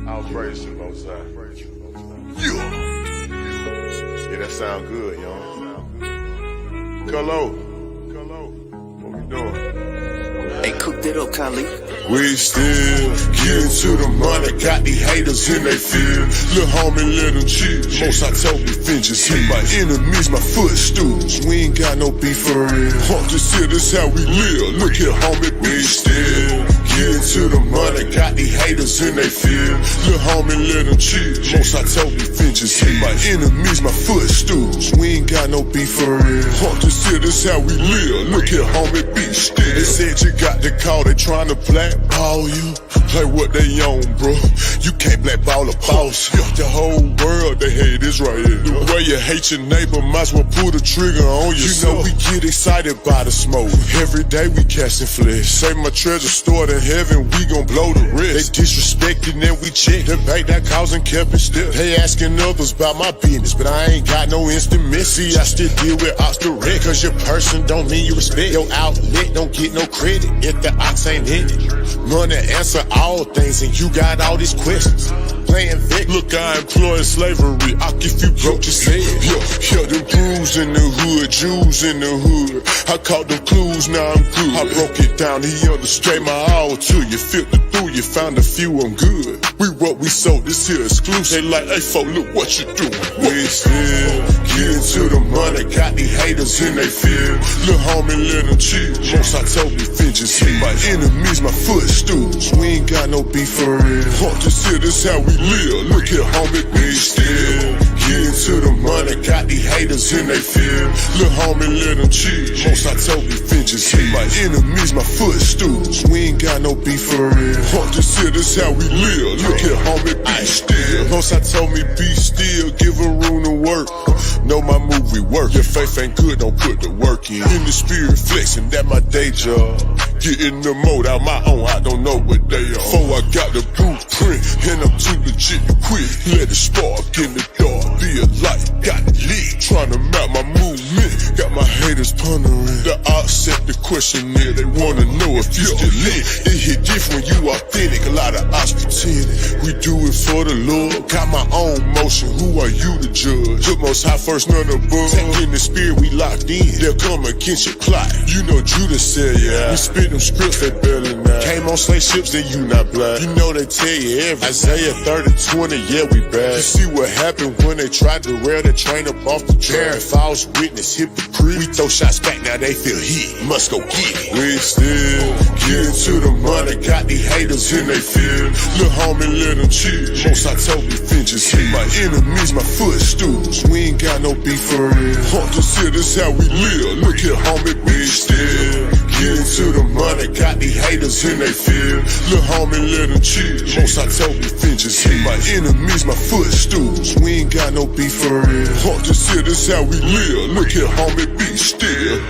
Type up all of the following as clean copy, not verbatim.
I'll praise you, Most High. Yeah, that sound good, y'all. Hello. What we doing? Hey, cook that up, Khalid. We still getting to the money, got these haters in they field. Lil' homie, let them chill. Most I told me vengeance hit my enemies, my footstools. We ain't got no beef for real. Just here, this how we live. Look here, homie, we still getting to the money, got these haters in they field. Lil' homie, let them chill. Most I told me vengeance hit my enemies, my footstools. We ain't got no beef for real. Just here, this how we live. Look here, homie, be still. They said you got the call, they trying to blackball you. Like what they own, bro. You can't blackball a boss. The whole world, they hate Israel. The way you hate your neighbor, might as well pull the trigger on yourself. You know we get excited by the smoke. Every day we casting flesh. Say my treasure stored in heaven, we gon' blow the rest. They disrespecting and we check the bank that causing kept it still. They asking others about my business, but I ain't got no instant miss. See, I still deal with ops direct. Cause your person don't mean you respect. Your outlet don't get no credit if the ox ain't in it. Money answer all things and you got all these questions. Playing Vic, look, I employ slavery. I'll if you broke, just say it. Yeah, them crews in the hood, Jews in the hood. I caught them clues, now I'm good. I broke it down, he understood my all to you. Filtered through, you found a few, I'm good. We what we sold, this here exclusive. They like, hey, folk, look what you doing. We still getting to the money, got these haters in they field. Lil' homie, let them chill. Most I told me vengeance hit my enemies, my footstools. We ain't got no beef for real. Just here, this how we live. Look here, homie, we still getting to the money, got these haters in they field. Lil' homie, let them chill. Most I told me vengeance hit my enemies, my footstools. We ain't got no beef for real. Just here, this how we live. Look here, homie, be still. Most I told me be still, give a room to work. Know my movie work. Your faith ain't good, don't put the work in. In the spirit flexing, that my day job. Getting the mode out my own, I don't know what they are. Before I got the blueprint, and I'm too legit to quit. Let it spark in the dark, be a light, got it lit. Trying to map my movement, got my haters pondering. The odds set the question there, they wanna know if you still lit. It hit different, you authentic, a lot of odds pretending. We do it for the Lord, got my own motion, who are you to judge? The most high first, none above. In the spirit, we locked in, they'll come against your plot. You know Judas said, yeah, we spit them scripts, they barely not. Came on slave ships, then you not black. You know they tell you everything. Isaiah 30:20, yeah, we bad. You see what happened when they tried to rail the train up off the track. False witness, hypocrite. We throw shots back, now they feel heat. Must go get it. We still getting to the money, got these haters in they field. Lil' homie, let them chill. Most I told me vengeance hit my enemies, my footstools. We ain't got no beef for real. Just here, this how we live. Look here, homie, we still getting to the money, got these haters in they field. Lil' homie, let them chill. Most I told me vengeance hit my enemies, my footstools. We ain't got no beef for real. Just here, this how we live. Look here, homie, be still.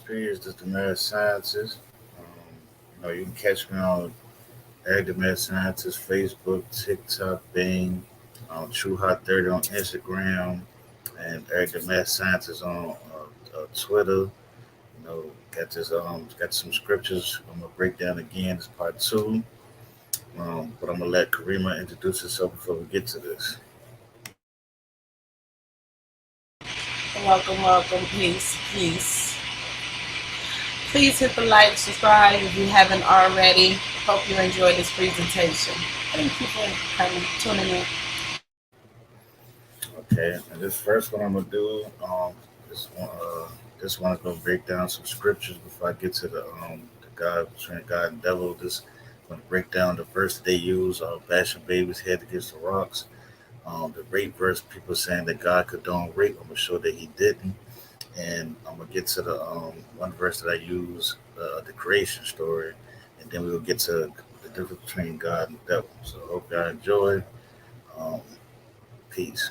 Peace. This is the Mad Scientist. You can catch me on Eric the Mad Scientist, Facebook, TikTok, Bing, True Hot 30 on Instagram, and Eric the Mad Scientist on Twitter. Got some scriptures I'm gonna break down again. It's part 2. But I'm gonna let Karima introduce herself before we get to this. Welcome, peace. Please hit the like, subscribe if you haven't already. Hope you enjoyed this presentation. Thank you for tuning in. Okay, and this first one I'm gonna do Just want to go break down some scriptures before I get to the God between God and devil. Just want to break down the verse they use. Bashing babies' head against the rocks. The rape verse, people saying that God condoned rape. I'm gonna show that He didn't, and I'm gonna get to the one verse that I use, the creation story, and then we'll get to the difference between God and the devil. So I hope y'all enjoy. Um, Peace.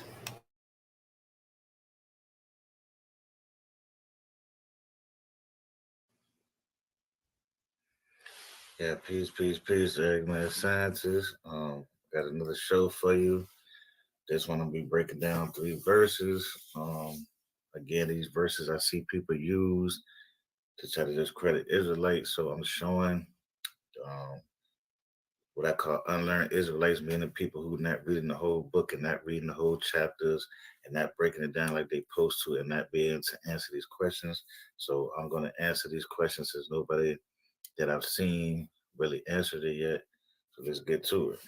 Yeah, peace, Eggman Scientists. Got another show for you. This one I'll be breaking down 3 verses. Again, these verses I see people use to try to discredit Israelites. So I'm showing um, what I call unlearned Israelites, meaning people who not reading the whole book and not reading the whole chapters and not breaking it down like they supposed to and not being able to answer these questions. So I'm going to answer these questions since nobody that I've seen really answered it yet. So let's get to it.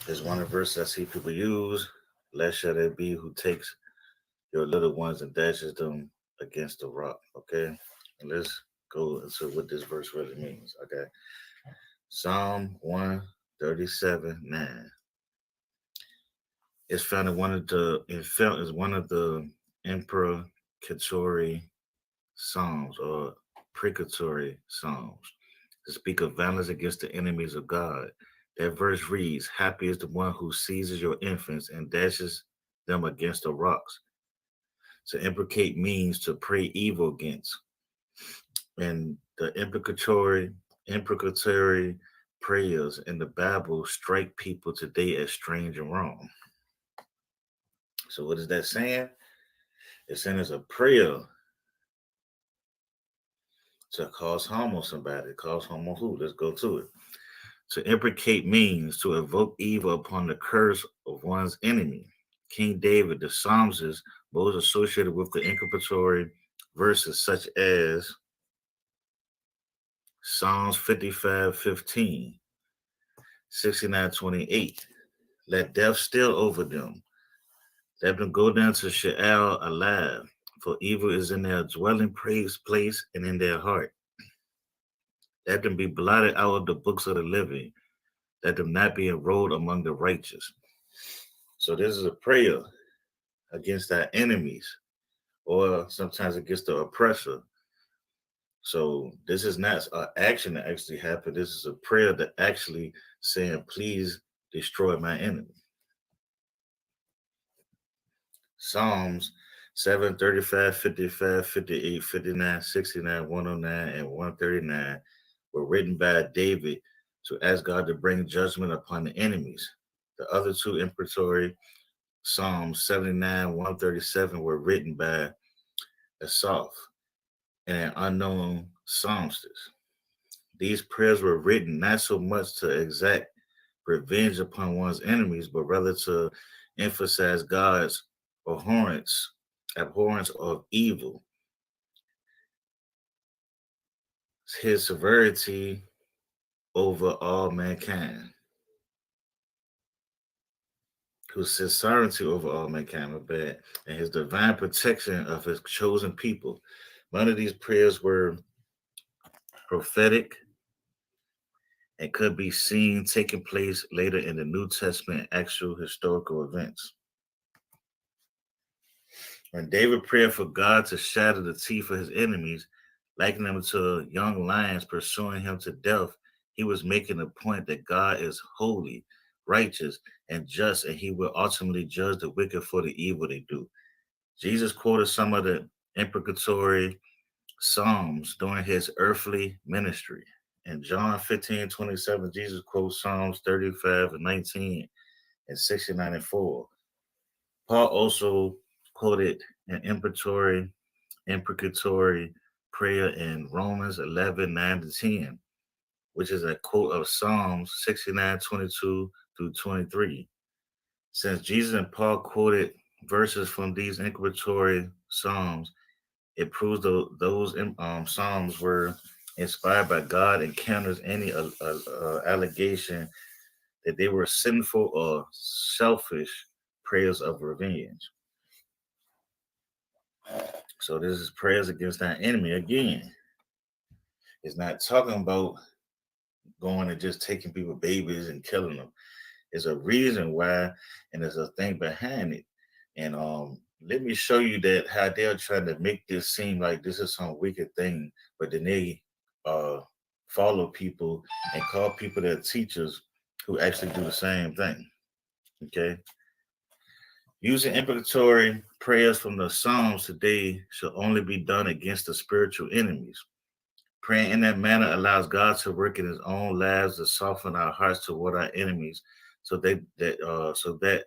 There's one verse I see people use. Blessed shall there be who takes your little ones and dashes them against the rock. Okay? And let's go into what this verse really means. Okay. Psalm 137:9. It's found in one of the imprecatory psalms or precatory psalms to speak of violence against the enemies of God. That verse reads, happy is the one who seizes your infants and dashes them against the rocks. To imprecate means to pray evil against. And the imprecatory prayers in the Bible strike people today as strange and wrong. So what is that saying? It's saying it's a prayer to cause harm on somebody. Cause harm on who? Let's go to it. To imprecate means to evoke evil upon the curse of one's enemy. King David, the Psalms, most associated with the imprecatory verses such as Psalms 55:15, 69:28. Let death steal over them. Let them go down to Sheol alive, for evil is in their dwelling place and in their heart. Let them be blotted out of the books of the living. Let them not be enrolled among the righteous. So this is a prayer against our enemies or sometimes against the oppressor. So this is not an action that actually happened. This is a prayer that actually saying, please destroy my enemy. Psalms 7, 35, 55, 58, 59, 69, 109, and 139 were written by David to ask God to bring judgment upon the enemies. The other two imprecatory Psalms 79, 137 were written by Asaph and an unknown psalmist. These prayers were written not so much to exact revenge upon one's enemies, but rather to emphasize God's abhorrence of evil, his severity over all mankind, whose sovereignty over all mankind, and his divine protection of his chosen people. None of these prayers were prophetic and could be seen taking place later in the New Testament actual historical events. When David prayed for God to shatter the teeth of his enemies, likening them to young lions pursuing him to death, he was making the point that God is holy, righteous, and just, and he will ultimately judge the wicked for the evil they do. Jesus quoted some of the imprecatory Psalms during his earthly ministry. In John 15:27, Jesus quotes Psalms 35:19 and 69:4. Paul also quoted an imprecatory prayer in Romans 11:9-10, which is a quote of Psalms 69:22 through 23. Since Jesus and Paul quoted verses from these imprecatory Psalms, it proves those Psalms were inspired by God, encounters any allegation that they were sinful or selfish prayers of revenge. So this is prayers against our enemy. Again, it's not talking about going and just taking people babies and killing them. There's a reason why, and there's a thing behind it. And let me show you that how they're trying to make this seem like this is some wicked thing, but then they uh follow people and call people their teachers who actually do the same thing. Okay. Using imprecatory prayers from the Psalms today should only be done against the spiritual enemies. Praying in that manner allows God to work in His own lives to soften our hearts toward our enemies, so that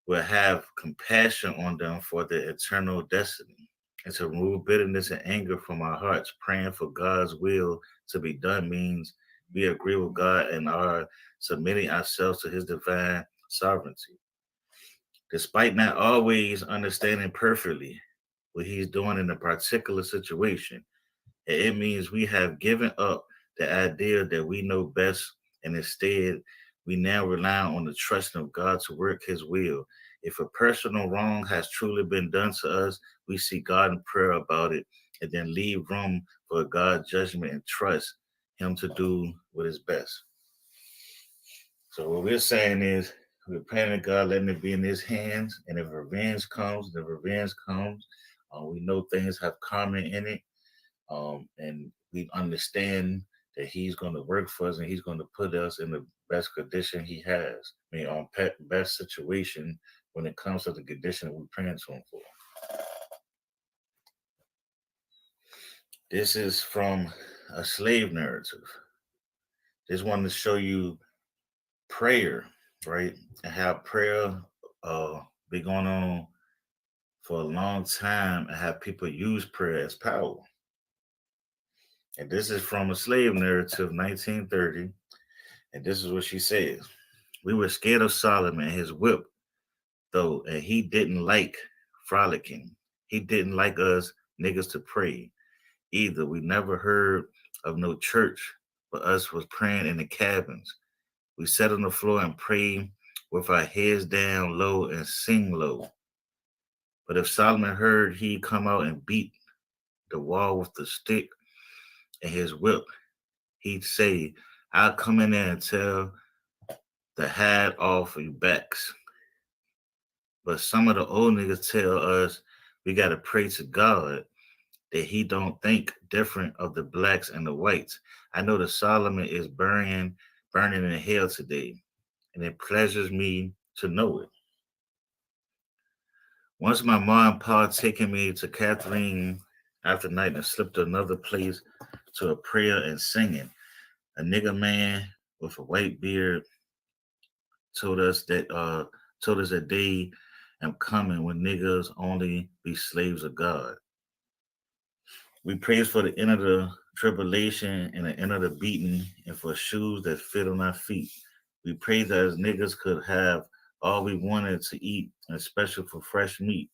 we'll have compassion on them for their eternal destiny, and to remove bitterness and anger from our hearts. Praying for God's will to be done means we agree with God and are submitting ourselves to His divine sovereignty. Despite not always understanding perfectly what He's doing in a particular situation, it means we have given up the idea that we know best, and instead we now rely on the trust of God to work His will. If a personal wrong has truly been done to us, we seek God in prayer about it and then leave room for God's judgment and trust Him to do what is best. So what we're saying is we're praying to God, letting it be in His hands, and if revenge comes, the revenge comes. We know things have karma in it, and we understand that He's going to work for us and He's going to put us in the best condition He has. I mean, on best situation when it comes to the condition that we're praying to Him for. This is from a slave narrative. Just wanted to show you prayer, right? And how prayer been going on for a long time, and how people use prayer as power. And this is from a slave narrative, 1930. And this is what she says. We were scared of Solomon and his whip, though, and he didn't like frolicking. He didn't like us niggas to pray either. We never heard of no church, but us was praying in the cabins. We sat on the floor and prayed with our heads down low and sing low. But if Solomon heard, he'd come out and beat the wall with the stick and his whip. He'd say, I'll come in there and tell the hat off of your backs. But some of the old niggas tell us we gotta pray to God that He don't think different of the blacks and the whites. I know that Solomon is burning in hell today, and it pleasures me to know it. Once my mom and pa taking me to Catherine after night and slipped to another place to a prayer and singing. A nigga man with a white beard told us that they am coming when niggas only be slaves of God. We praise for the end of the tribulation and the end of the beating, and for shoes that fit on our feet. We pray that as niggas could have all we wanted to eat, and especially for fresh meat.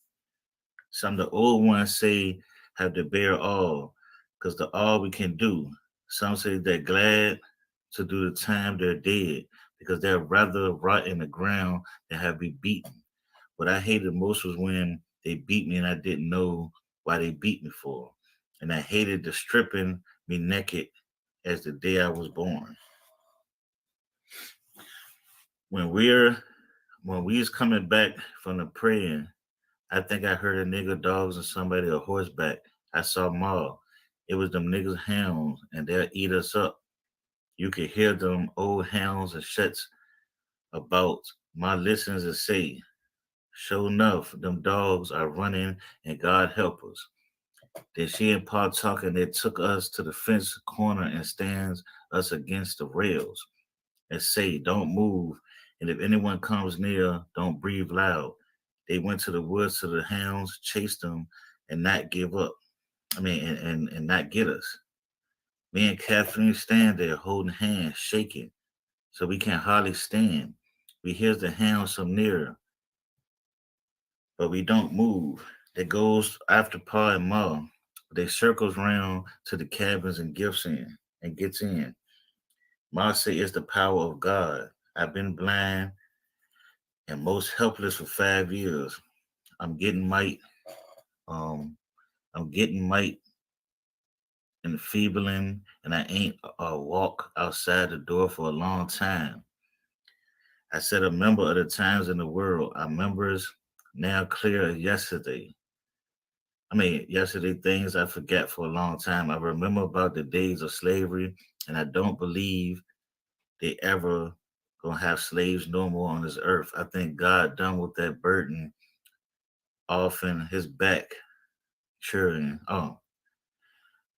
Some of the old ones say have to bear all, because the all we can do. Some say they're glad to do the time they're dead, because they'd rather rot in the ground than have be beaten. What I hated most was when they beat me and I didn't know why they beat me for. And I hated the stripping me naked as the day I was born. When we was coming back from the praying, I think I heard a nigga dogs and somebody a horseback. I saw Ma. It was them niggas hounds, and they'll eat us up. You could hear them old hounds and shits about my listens and say, sure enough, them dogs are running and God help us. Then she and Pa talking, they took us to the fence corner and stands us against the rails and say, don't move. And if anyone comes near, don't breathe loud. They went to the woods to the hounds, chased them, and not give up. And not get us. Me and Kathleen stand there holding hands, shaking, so we can hardly stand. We hear the hounds some nearer, but we don't move. It goes after Pa and Ma, They circles round to the cabins and gets in. Mercy is the power of God. I've been blind and most helpless for 5 years. I'm getting might, um, I'm getting might enfeebling, and I ain't walk outside the door for a long time. I said a member of the times in the world. Our members now clear as yesterday. Yesterday things I forgot for a long time. I remember about the days of slavery, and I don't believe they ever gonna have slaves no more on this earth. I think God done with that burden off in his back, children.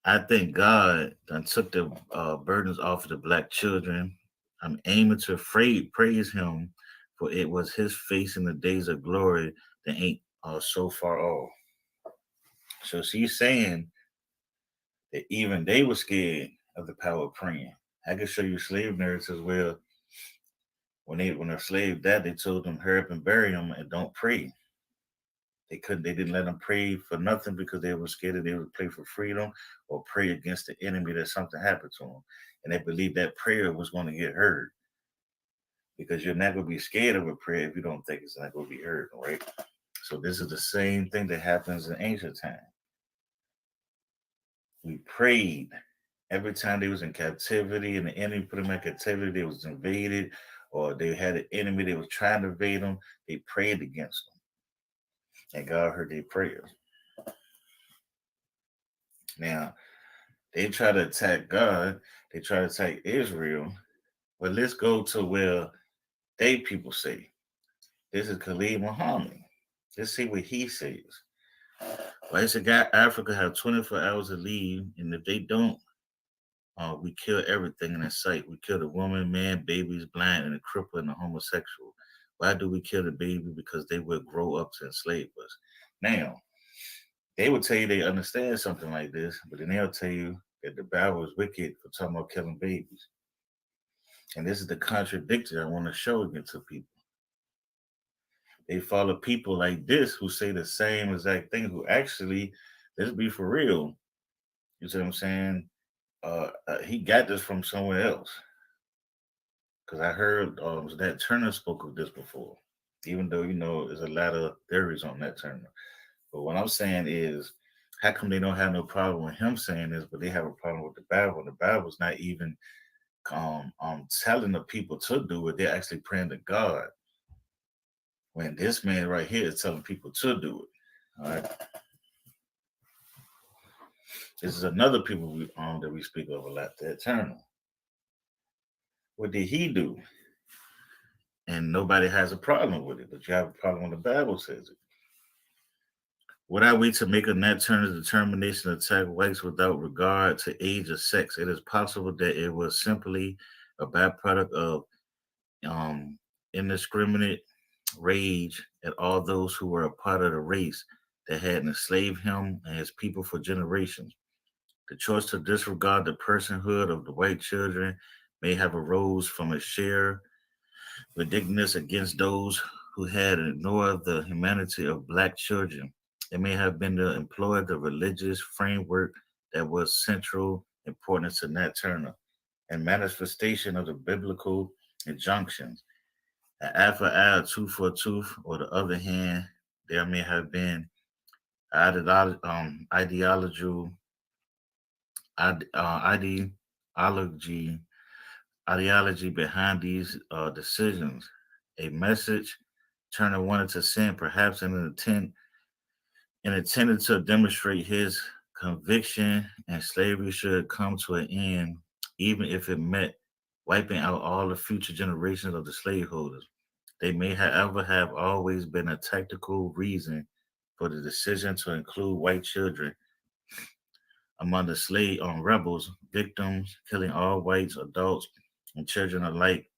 I think God done took the burdens off of the black children. I'm aiming to praise him, for it was his face in the days of glory that ain't so far off. So she's saying that even they were scared of the power of praying. I can show you slave narratives where when a slave died, they told them hurry up and bury him and don't pray. They didn't let them pray for nothing because they were scared that they would pray for freedom or pray against the enemy that something happened to them. And they believed that prayer was going to get heard because you're not going to be scared of a prayer if you don't think it's not going to be heard, right? So this is the same thing that happens in ancient time. We prayed every time they was in captivity and the enemy put them in captivity, they was invaded, or they had an enemy that was trying to invade them, they prayed against them. And God heard their prayers. Now, they try to attack God, they try to attack Israel, but let's go to where they people say. This is Khalid Muhammad. Let's see what he says. Well, he said, God, Africa have 24 hours to leave, and if they don't, we kill everything in sight. We kill the woman, man, babies, blind, and the cripple and the homosexual. Why do we kill the baby? Because they will grow up to enslave us. Now, they would tell you they understand something like this, but then they'll tell you that the Bible is wicked for talking about killing babies. And this is the contradiction I want to show again to people. They follow people like this who say the same exact thing, who actually, let's be for real. You see what I'm saying? He got this from somewhere else. Because I heard that Turner spoke of this before, even though, there's a lot of theories on that Turner. But what I'm saying is, how come they don't have no problem with him saying this, but they have a problem with the Bible? The Bible's not even telling the people to do it. They're actually praying to God. When this man right here is telling people to do it. All right. This is another people that we speak of a lot, the Eternal. What did he do? And nobody has a problem with it, but you have a problem when the Bible says it. What are we to make a Nat Turner's determination to attack whites without regard to age or sex? It is possible that it was simply a byproduct of indiscriminate rage at all those who were a part of the race that had enslaved him and his people for generations. The choice to disregard the personhood of the white children may have arose from a sheer vindictiveness against those who had ignored the humanity of black children. It may have been to employ the religious framework that was central importance to Nat Turner and manifestation of the biblical injunctions. An eye for eye, a tooth for a tooth, or the other hand, there may have been ideological ideology ideology behind these decisions. A message Turner wanted to send, perhaps intended to demonstrate his conviction and slavery should come to an end, even if it meant wiping out all the future generations of the slaveholders. They may, however, have always been a tactical reason for the decision to include white children among the slave rebels, victims, killing all whites, adults, and children alike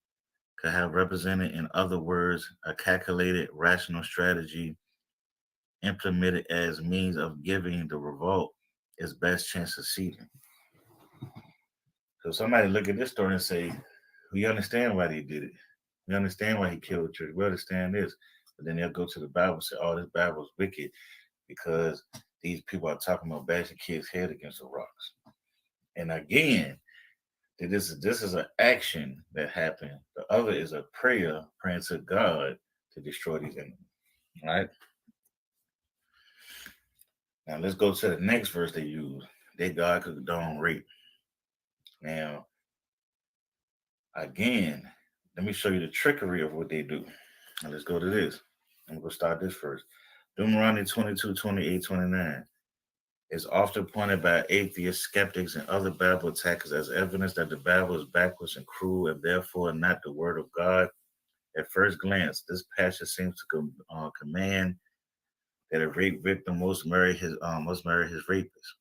could have represented, in other words, a calculated, rational strategy implemented as means of giving the revolt its best chance of succeeding. So somebody look at this story and say, we understand why they did it. We understand why he killed the church. We understand this. But then they'll go to the Bible and say, oh, this Bible is wicked because These people are talking about bashing kids' head against the rocks. And again, this is an action that happened. The other is a prayer praying to God to destroy these enemies. All right. Now let's go to the next verse they use. That God could condone rape. Now, again, let me show you the trickery of what they do. Now let's go to this. I'm going to start this first. Deuteronomy 22, 28, 29 is often pointed by atheists, skeptics, and other Bible attackers as evidence that the Bible is backwards and cruel and therefore not the word of God. At first glance, this passage seems to command that a rape victim must marry his rapist.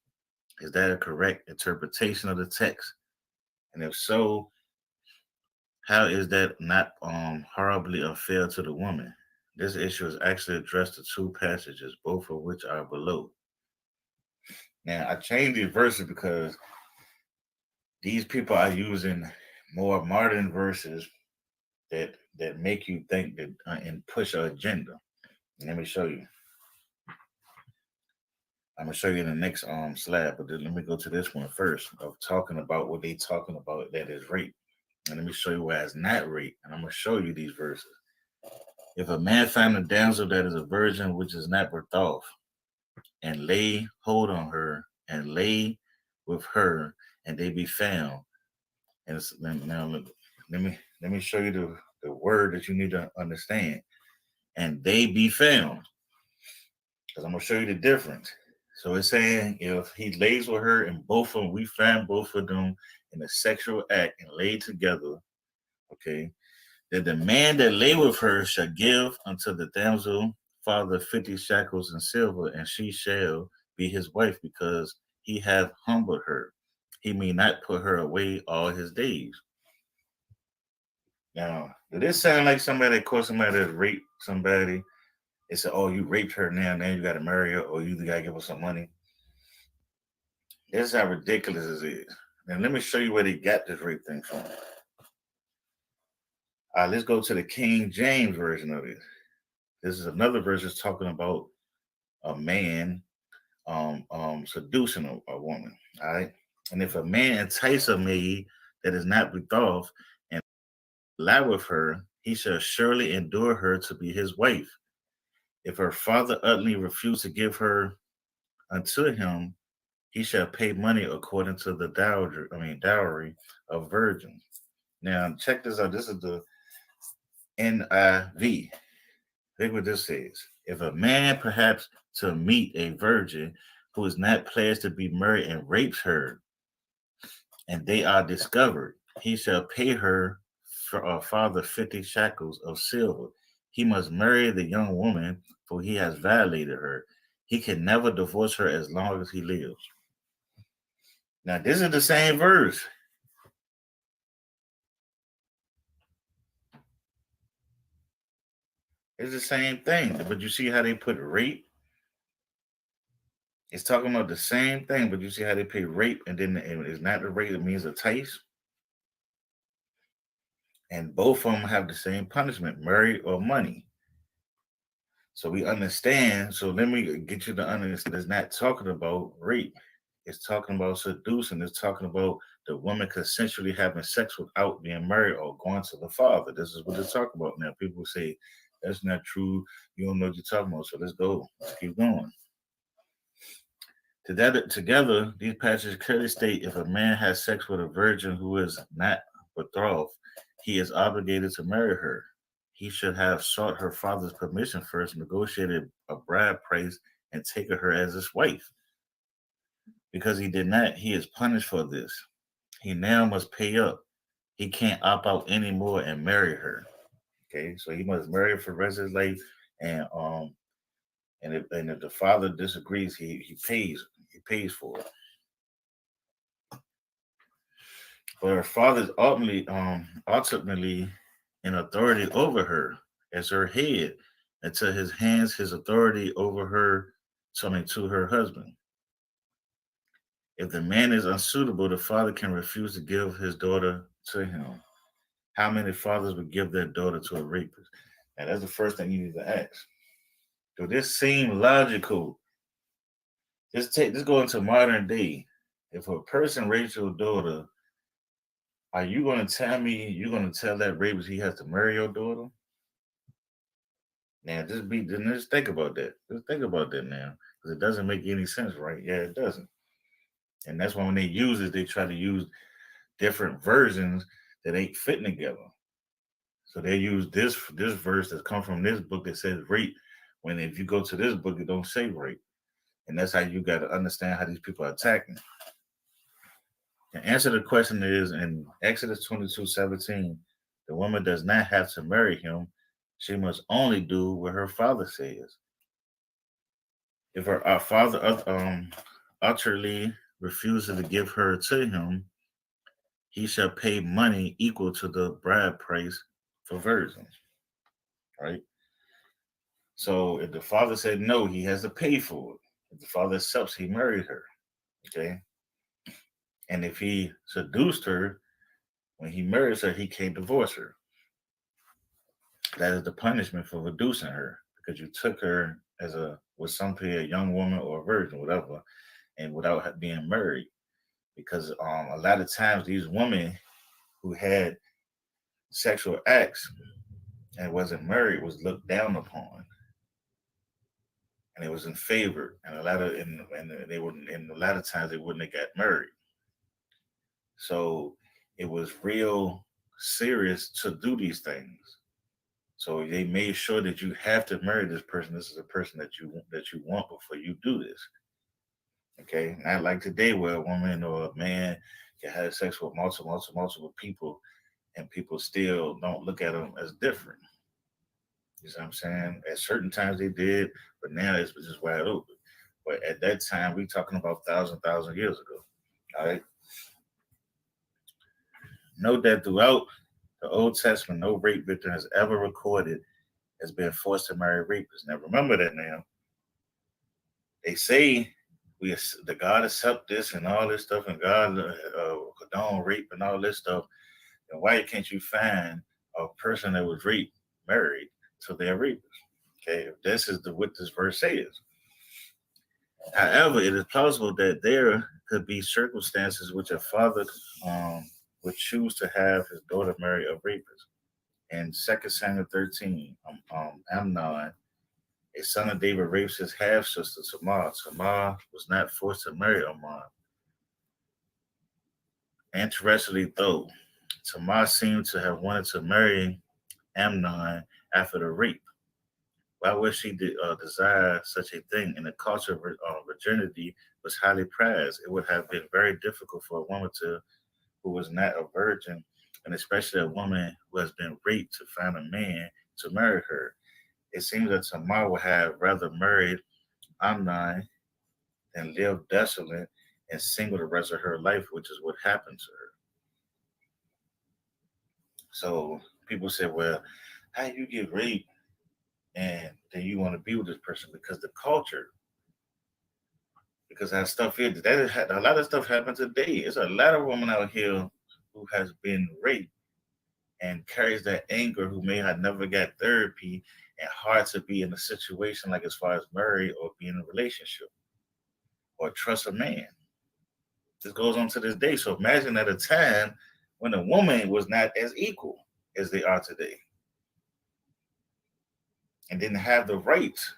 Is that a correct interpretation of the text? And if so, how is that not horribly unfair to the woman? This issue is actually addressed in two passages, both of which are below. Now, I changed these verses because these people are using more modern verses that make you think that and push an agenda. Let me show you. I'm gonna show you in the next slide, but let me go to this one first of talking about what they talking about that is rape. And let me show you why it's not rape. And I'm gonna show you these verses. If a man find a damsel that is a virgin which is not betrothed, and lay hold on her and lay with her, and they be found. And now let me show you the word that you need to understand. And they be found. Because I'm gonna show you the difference. So it's saying if he lays with her and both of them, we find both of them in a sexual act and laid together, okay, that the man that lay with her shall give unto the damsel father 50 shekels in silver, and she shall be his wife, because he hath humbled her. He may not put her away all his days. Now, did this sound like somebody that caught somebody that raped somebody? They said, oh, you raped her now you got to marry her, or you got to give her some money. This is how ridiculous this is. Now, let me show you where they got this rape thing from. Let's go to the King James version of it. This is another verse that's talking about a man seducing a woman. All right. And if a man entice a maid that is not betrothed and lie with her, he shall surely endure her to be his wife. If her father utterly refuse to give her unto him, he shall pay money according to the dowry of virgins. Now check this out. This is the NIV. Look what this says. If a man perhaps to meet a virgin who is not pledged to be married and rapes her, and they are discovered, he shall pay her for a father 50 shekels of silver. He must marry the young woman, for he has violated her. He can never divorce her as long as he lives. Now, this is the same verse. It's the same thing, but you see how they put rape? It's talking about the same thing, but you see how they pay rape, and then it's not the rape, it means a entice. And both of them have the same punishment, marry or money. So we understand. So let me get you to understand. It's not talking about rape. It's talking about seducing. It's talking about the woman consensually having sex without being married or going to the father. This is what they're talking about now. People say that's not true. You don't know what you're talking about. So let's go. Let's keep going. Together, these passages clearly state if a man has sex with a virgin who is not betrothed, he is obligated to marry her. He should have sought her father's permission first, negotiated a bride price, and taken her as his wife. Because he did not, he is punished for this. He now must pay up. He can't opt out anymore and marry her. Okay, so he must marry her for the rest of his life, and if the father disagrees, he pays for it. But her father is ultimately in authority over her as her head, until his hands his authority over her, to her husband. If the man is unsuitable, the father can refuse to give his daughter to him. How many fathers would give their daughter to a rapist? Now, that's the first thing you need to ask. Does this seem logical Just go into modern day. If a person rapes your daughter, are you gonna tell me you're gonna tell that rapist he has to marry your daughter? Now just think about that. Just think about that now. Because it doesn't make any sense, right? Yeah, it doesn't. And that's why when they use it, they try to use different versions that ain't fitting together. So they use this verse that comes from this book that says rape, when if you go to this book, it don't say rape. And that's how you got to understand how these people are attacking. The answer to the question is in Exodus 22:17, the woman does not have to marry him. She must only do what her father says. If our father utterly refuses to give her to him, he shall pay money equal to the bride price for virgins. Right? So if the father said no, he has to pay for it. If the father accepts, he married her. Okay. And if he seduced her, when he marries her, he can't divorce her. That is the punishment for reducing her because you took her as a young woman or a virgin, whatever, and without being married. Because a lot of times these women who had sexual acts and wasn't married was looked down upon, and it was in favor, and they wouldn't, and a lot of times they wouldn't have got married. So it was real serious to do these things. So they made sure that you have to marry this person. This is a person that you want before you do this. Okay, not like today where a woman or a man can have sex with multiple people, and people still don't look at them as different. You see what I'm saying? At certain times they did, but now it's just wide open. But at that time, we talking about thousand years ago. All right. Note that throughout the Old Testament, no rape victim has ever recorded as being forced to marry rapists. Now remember that now. They say the God accept this and all this stuff, and God condone rape and all this stuff. And why can't you find a person that was raped married to their rapist? Okay, if this is what this verse says. However, it is plausible that there could be circumstances which a father would choose to have his daughter marry a rapist. In 2 Samuel 13, Amnon, a son of David, rapes his half sister Tamar. Tamar was not forced to marry Amnon. Interestingly, though, Tamar seemed to have wanted to marry Amnon after the rape. Why would she desire such a thing? In the culture, virginity was highly prized. It would have been very difficult for a woman who was not a virgin, and especially a woman who has been raped, to find a man to marry her. It seems that Tamar would have rather married Amnon than lived desolate and single the rest of her life, which is what happened to her. So people say, well, how you get raped and then you want to be with this person? Because the culture, because that stuff is a lot of stuff happens today. There's a lot of women out here who has been raped and carries that anger, who may have never got therapy, and hard to be in a situation like as far as married or be in a relationship or trust a man. This goes on to this day. So imagine at a time when a woman was not as equal as they are today and didn't have the rights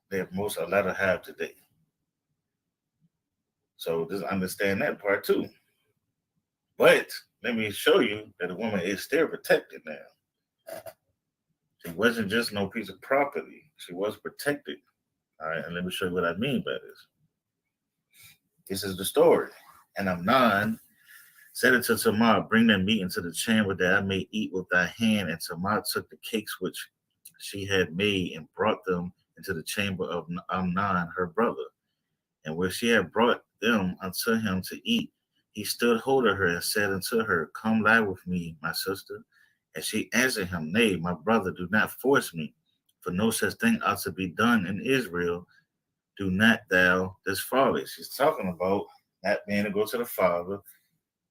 that most a lot of have today. So just understand that part too. But let me show you that a woman is still protected now. She wasn't just no piece of property. She was protected. All right, and let me show you what I mean by this. This is the story. And Amnon said it to Tamar, bring that meat into the chamber that I may eat with thy hand. And Tamar took the cakes which she had made and brought them into the chamber of Amnon, her brother. And where she had brought them unto him to eat, he stood hold of her and said unto her, come lie with me, my sister. And she answered him, nay, my brother, do not force me, for no such thing ought to be done in Israel. Do not thou this folly. She's talking about not being to go to the father,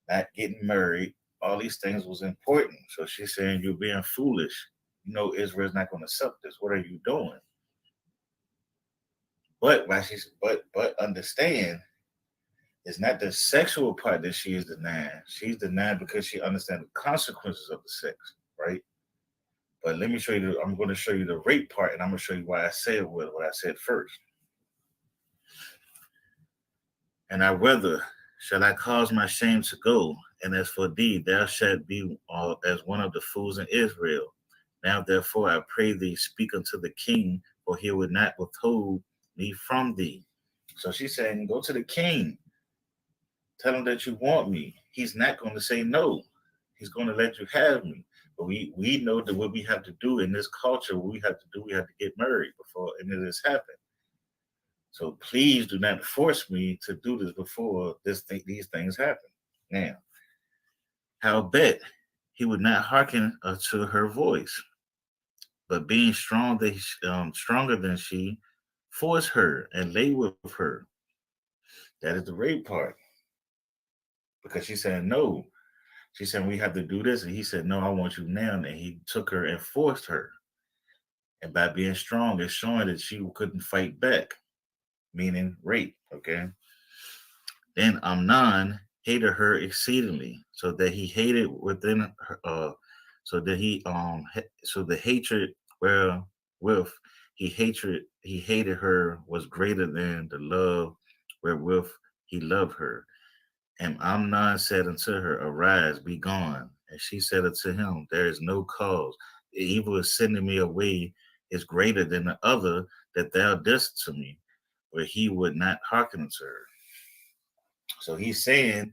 not getting married. All these things was important. So she's saying you're being foolish. You know Israel's not going to accept this. What are you doing? But why she's but understand it's not the sexual part that she is denying. She's denying because she understands the consequences of the sex, right? But let me show you. I'm going to show you the rape part, and I'm going to show you why I said what I said first. And I whether shall I cause my shame to go, and as for thee, thou shalt be as one of the fools in Israel. Now therefore I pray thee, speak unto the king, for he would not withhold me from thee. So she's saying, go to the king, tell him that you want me. He's not going to say no. He's going to let you have me. But we know that what we have to do in this culture, what we have to get married before any of this happens. So please do not force me to do this before these things happen. Now, howbeit he would not hearken to her voice, but being stronger than she, forced her and lay with her. That is the rape part. Because she said no. She said we have to do this, and he said no, I want you now. And he took her and forced her. And by being strong, it's showing that she couldn't fight back, meaning rape. Okay. Then Amnon hated her exceedingly, so that he hated within her, so that he so the hatred wherewith he hated her was greater than the love wherewith he loved her. And Amnon said unto her, Arise, be gone. And she said unto him, There is no cause. The evil is sending me away is greater than the other that thou didst to me, where he would not hearken unto her. So he's saying,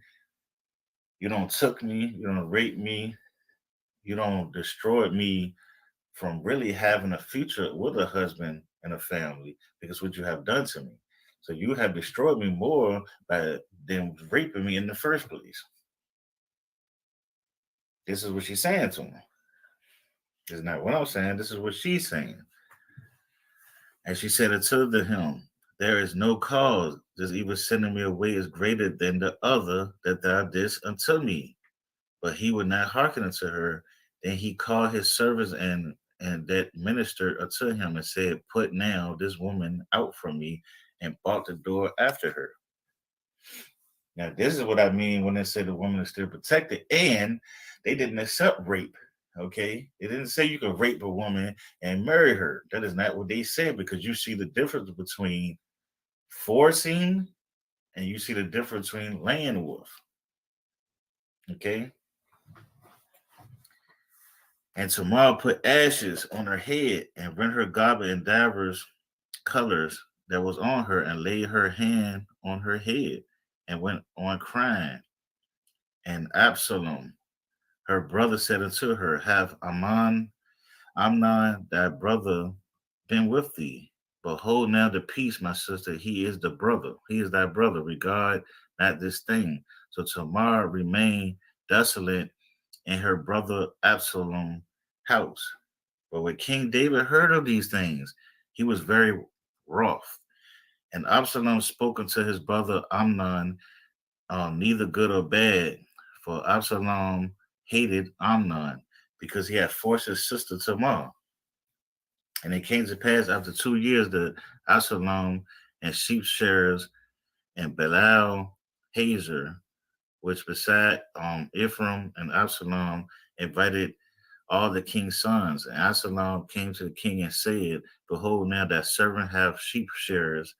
you don't took me, you don't rape me, you don't destroy me from really having a future with a husband and a family because what you have done to me. So you have destroyed me more than raping me in the first place. This is what she's saying to him. This is not what I'm saying. This is what she's saying. And she said unto him, There is no cause. This evil sending me away is greater than the other that thou didst unto me. But he would not hearken unto her. Then he called his servants and that ministered unto him and said, Put now this woman out from me, and barked the door after her. Now, this is what I mean when they say the woman is still protected, and they didn't accept rape. Okay, they didn't say you could rape a woman and marry her. That is not what they said, because you see the difference between forcing and you see the difference between laying with. Okay. And Tamar put ashes on her head and rent her garment in divers colors that was on her, and laid her hand on her head and went on crying. And Absalom, her brother, said unto her, Have Amnon thy brother been with thee? Behold now the peace, my sister, he is thy brother, regard not this thing. So Tamar remained desolate in her brother Absalom's house. But when King David heard of these things, he was very wroth. And Absalom spoke unto his brother Amnon, neither good or bad, for Absalom hated Amnon because he had forced his sister Tamar. And it came to pass after 2 years that Absalom and sheep shearers and Belial Hazer, which beside Ephraim and Absalom, invited all the king's sons. And Absalom came to the king and said, Behold, now that servant have sheep shearers.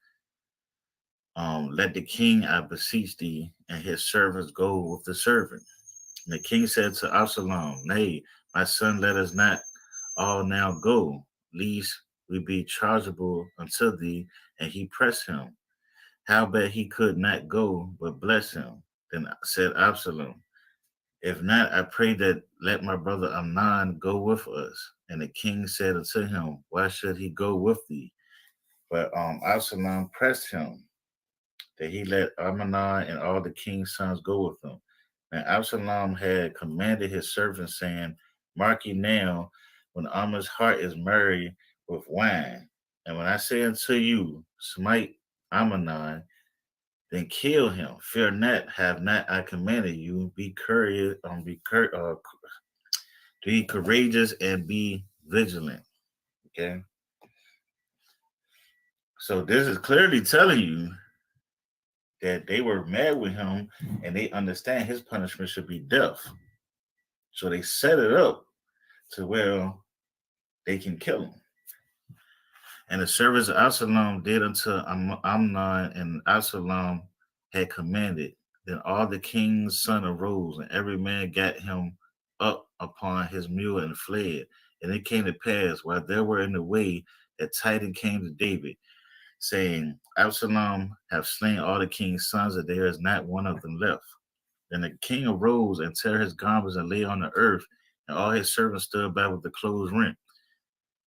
Let the king, I beseech thee, and his servants go with the servant. And the king said to Absalom, Nay, my son, let us not all now go, lest we be chargeable unto thee. And he pressed him. Howbeit he could not go, but bless him. Then said Absalom, If not, I pray that let my brother Amnon go with us. And the king said unto him, Why should he go with thee? But Absalom pressed him that he let Amnon and all the king's sons go with him. And Absalom had commanded his servants, saying, Mark ye now, when Amnon's heart is merry with wine. And when I say unto you, Smite Amnon, then kill him. Fear not, have not I commanded you. Be courageous and be vigilant. Okay. So this is clearly telling you that they were mad with him and they understand his punishment should be death. So they set it up to where they can kill him. And the service Absalom did unto Amnon, and Absalom had commanded. Then all the king's son arose, and every man got him up upon his mule and fled. And it came to pass, while they were in the way, that tidings came to David, saying, Absalom hath slain all the king's sons, and there is not one of them left. Then the king arose and tore his garments and lay on the earth, and all his servants stood by with the clothes rent.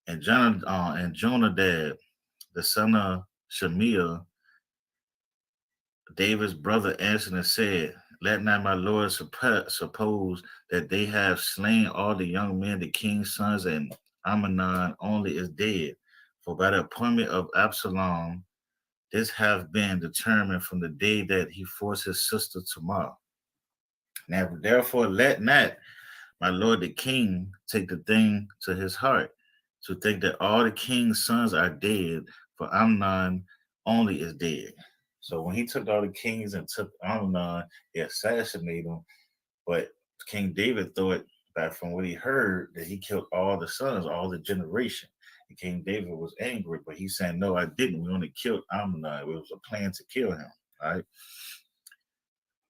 And Jonadab, the son of Shemiah, David's brother, answered and said, Let not my lord suppose that they have slain all the young men, the king's sons, and Amnon only is dead. For by the appointment of Absalom, this have been determined from the day that he forced his sister Tamar. Now, therefore, let not my lord the king take the thing to his heart, to think that all the king's sons are dead, for Amnon only is dead. So when he took all the kings and took Amnon, he assassinated him. But King David thought that from what he heard that he killed all the sons, all the generation. And King David was angry, but he said, No, I didn't. We only killed Amnon. It was a plan to kill him. All right.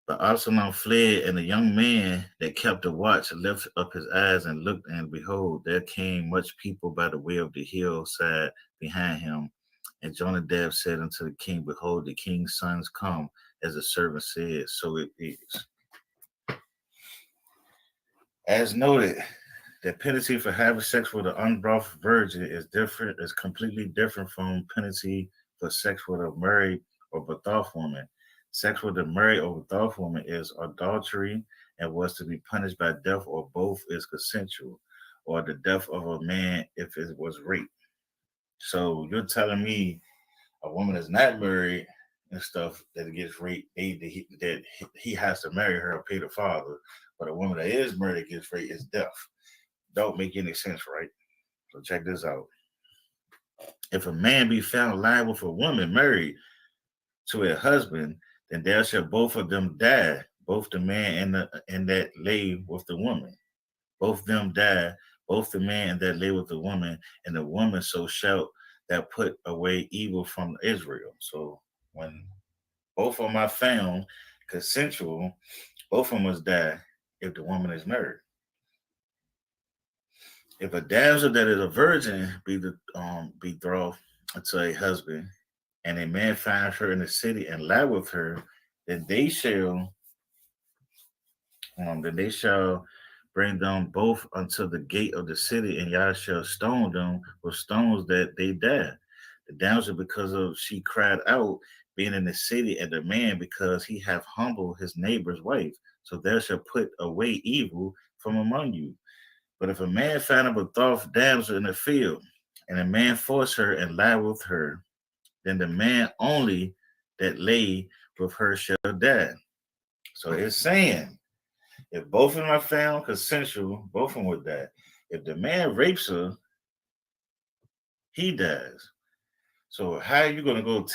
But Absalom fled, and the young man that kept the watch lifted up his eyes and looked, and behold, there came much people by the way of the hillside behind him. And Jonadab said unto the king, Behold, the king's sons come, as the servant said, so it is. As noted, the penalty for having sex with an unbroughed virgin is completely different from penalty for sex with a married or betrothed woman. Sex with a married or betrothed woman is adultery and was to be punished by death, or both is consensual, or the death of a man if it was rape. So you're telling me a woman is not married and stuff that gets raped, that he has to marry her or pay the father, but a woman that is married that gets raped is death. Don't make any sense, right? So check this out. If a man be found lying with a woman married to a husband, then there shall both of them die, both the man and that lay with the woman. Both them die, both the man that lay with the woman, and the woman so shall that put away evil from Israel. So when both of them are found consensual, both of them must die if the woman is married. If a damsel that is a virgin be betrothed to a husband, and a man finds her in the city and lie with her, then they shall bring them both unto the gate of the city, and y'all shall stone them with stones that they die. The damsel, because of she cried out, being in the city, and the man, because he hath humbled his neighbor's wife. So there shall put away evil from among you. But if a man find a betrothed damsel in the field, and a man force her and lie with her, then the man only that lay with her shall die. So it's saying, if both of them are found consensual, both of them would die. If the man rapes her, he dies. So how are you going to go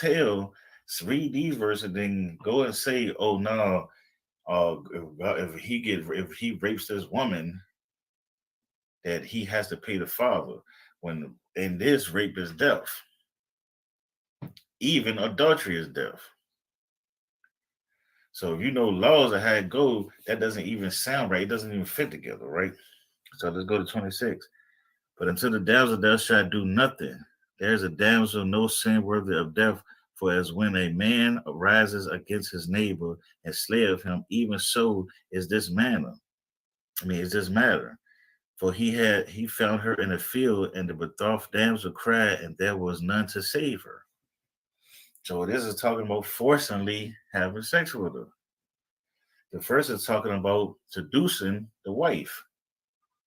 read these verses, and then go and say, oh no, if he rapes this woman, that he has to pay the father, when in this rape is death. Even adultery is death. So if you know laws of how it goes, that doesn't even sound right. It doesn't even fit together, right? So let's go to 26. But until the damsel thou shalt do nothing. There is a damsel no sin worthy of death, for as when a man arises against his neighbor and slayeth him, even so is this matter. For he found her in a field, and the betrothed damsel cried, and there was none to save her. So this is talking about forcibly having sex with her. The first is talking about seducing the wife,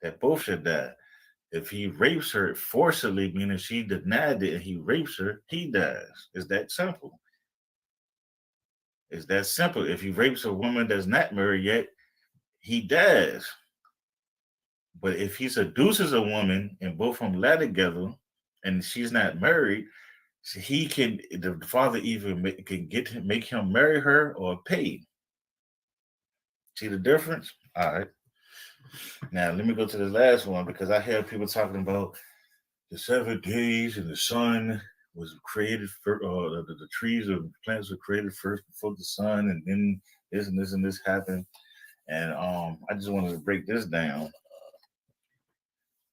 that both should die. If he rapes her forcibly, meaning she denied it, and he rapes her, he dies. It's that simple. It's that simple. If he rapes a woman that's not married yet, he dies. But if he seduces a woman and both of them lie together and she's not married, The father even can make him marry her or pay. See the difference? All right. Now let me go to the last one because I hear people talking about the 7 days and the sun was created for the trees or plants were created first before the sun, and then this and this and this happened. And I just wanted to break this down.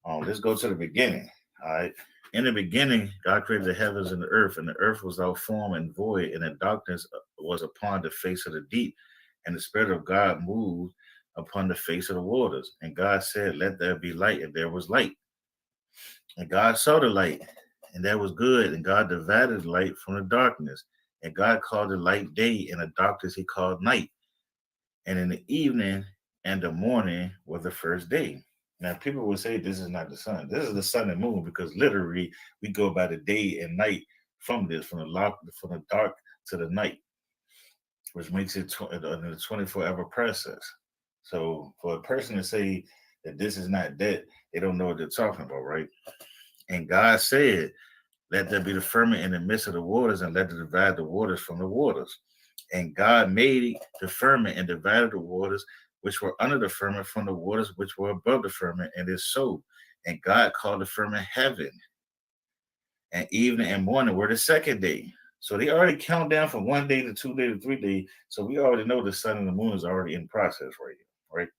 Let's go to the beginning. All right. In the beginning, God created the heavens and the earth was without form and void, and the darkness was upon the face of the deep, and the Spirit of God moved upon the face of the waters. And God said, "Let there be light," and there was light. And God saw the light, and that was good. And God divided the light from the darkness. And God called the light day, and the darkness he called night. And in the evening and the morning were the first day. Now, people will say this is not the sun. This is the sun and moon because literally we go by the day and night from this, from the dark to the night, which makes it a 24-hour process. So for a person to say that this is not that, they don't know what they're talking about, right? And God said, "Let there be the firmament in the midst of the waters, and let it divide the waters from the waters." And God made the firmament and divided the waters which were under the firmament from the waters which were above the firmament, and it so. And God called the firmament heaven. And evening and morning were the second day. So they already count down from 1 day to 2 day to 3 day. So we already know the sun and the moon is already in process right here, right?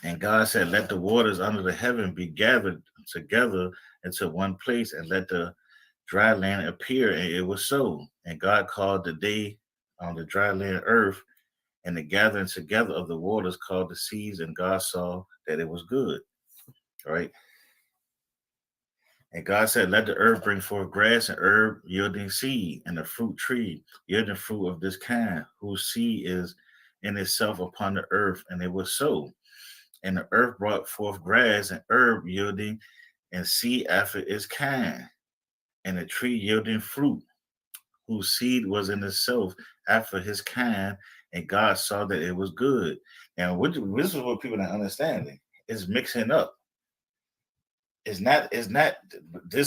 And God said, "Let the waters under the heaven be gathered together into one place, and let the dry land appear." And it was so. And God called the day on the dry land earth, and the gathering together of the waters called the seas. And God saw that it was good. All right. And God said, "Let the earth bring forth grass and herb yielding seed, and a fruit tree yielding fruit of this kind, whose seed is in itself upon the earth. And it was so. And the earth brought forth grass and herb yielding and seed after its kind, and a tree yielding fruit, whose seed was in itself after his kind. And God saw that it was good. And this is what people are not understanding. It's mixing up. This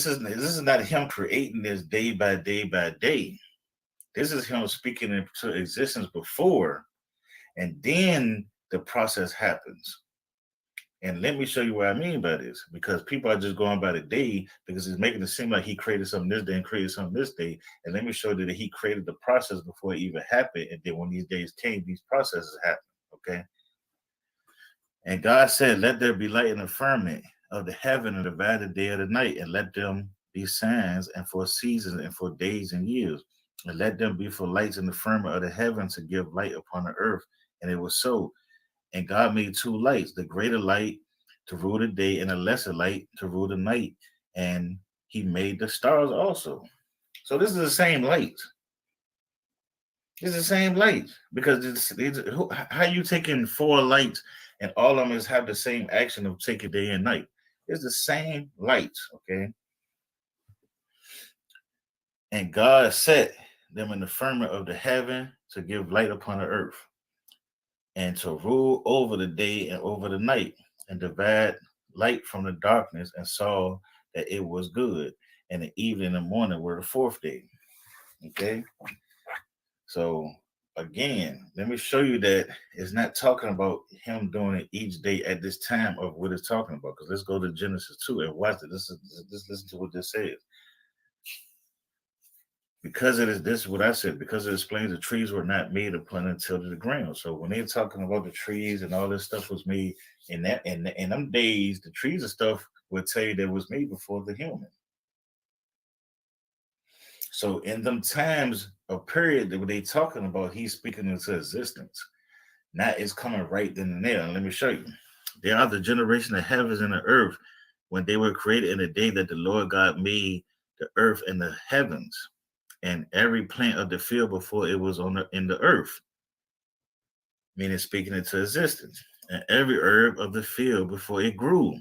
is not him creating this day by day by day. This is him speaking into existence before, and then the process happens. And let me show you what I mean by this, because people are just going by the day because it's making it seem like he created something this day and created something this day. And let me show you that he created the process before it even happened. And then when these days came, these processes happened. Okay. And God said, "Let there be light in the firmament of the heaven, and divide the day of the night, and let them be signs and for seasons and for days and years. And let them be for lights in the firmament of the heaven to give light upon the earth." And it was so. And God made two lights, the greater light to rule the day, and a lesser light to rule the night. And he made the stars also. So this is the same light. It's the same light because how you taking four lights and all of them is have the same action of taking day and night. It's the same light, okay? And God set them in the firmament of the heaven to give light upon the earth, and to rule over the day and over the night, and divide light from the darkness, and saw that it was good. And the evening and the morning were the fourth day. Okay. So again, let me show you that it's not talking about him doing it each day at this time of what it's talking about. Because let's go to Genesis 2 and watch it. Just listen to what this says. Because it is this is what I said, because it explains the trees were not made upon until the ground. So when they're talking about the trees and all this stuff was made in them days, the trees and stuff would tell you that was made before the human. So in them times, a period that they talking about, he's speaking into existence. Now it's coming right then and there. And let me show you. They are the generation of heavens and the earth when they were created in the day that the Lord God made the earth and the heavens, and every plant of the field before it was in the earth, meaning speaking into existence, and every herb of the field before it grew.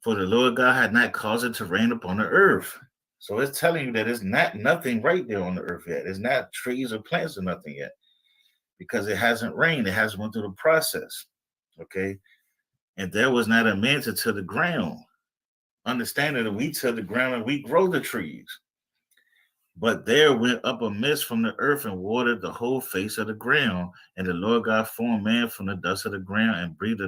For the Lord God had not caused it to rain upon the earth. So it's telling you that it's not nothing right there on the earth yet. It's not trees or plants or nothing yet, because it hasn't rained. It hasn't went through the process. Okay. And there was not a man to till the ground. Understanding that we till the ground and we grow the trees. But there went up a mist from the earth and watered the whole face of the ground. And the Lord God formed man from the dust of the ground and breathed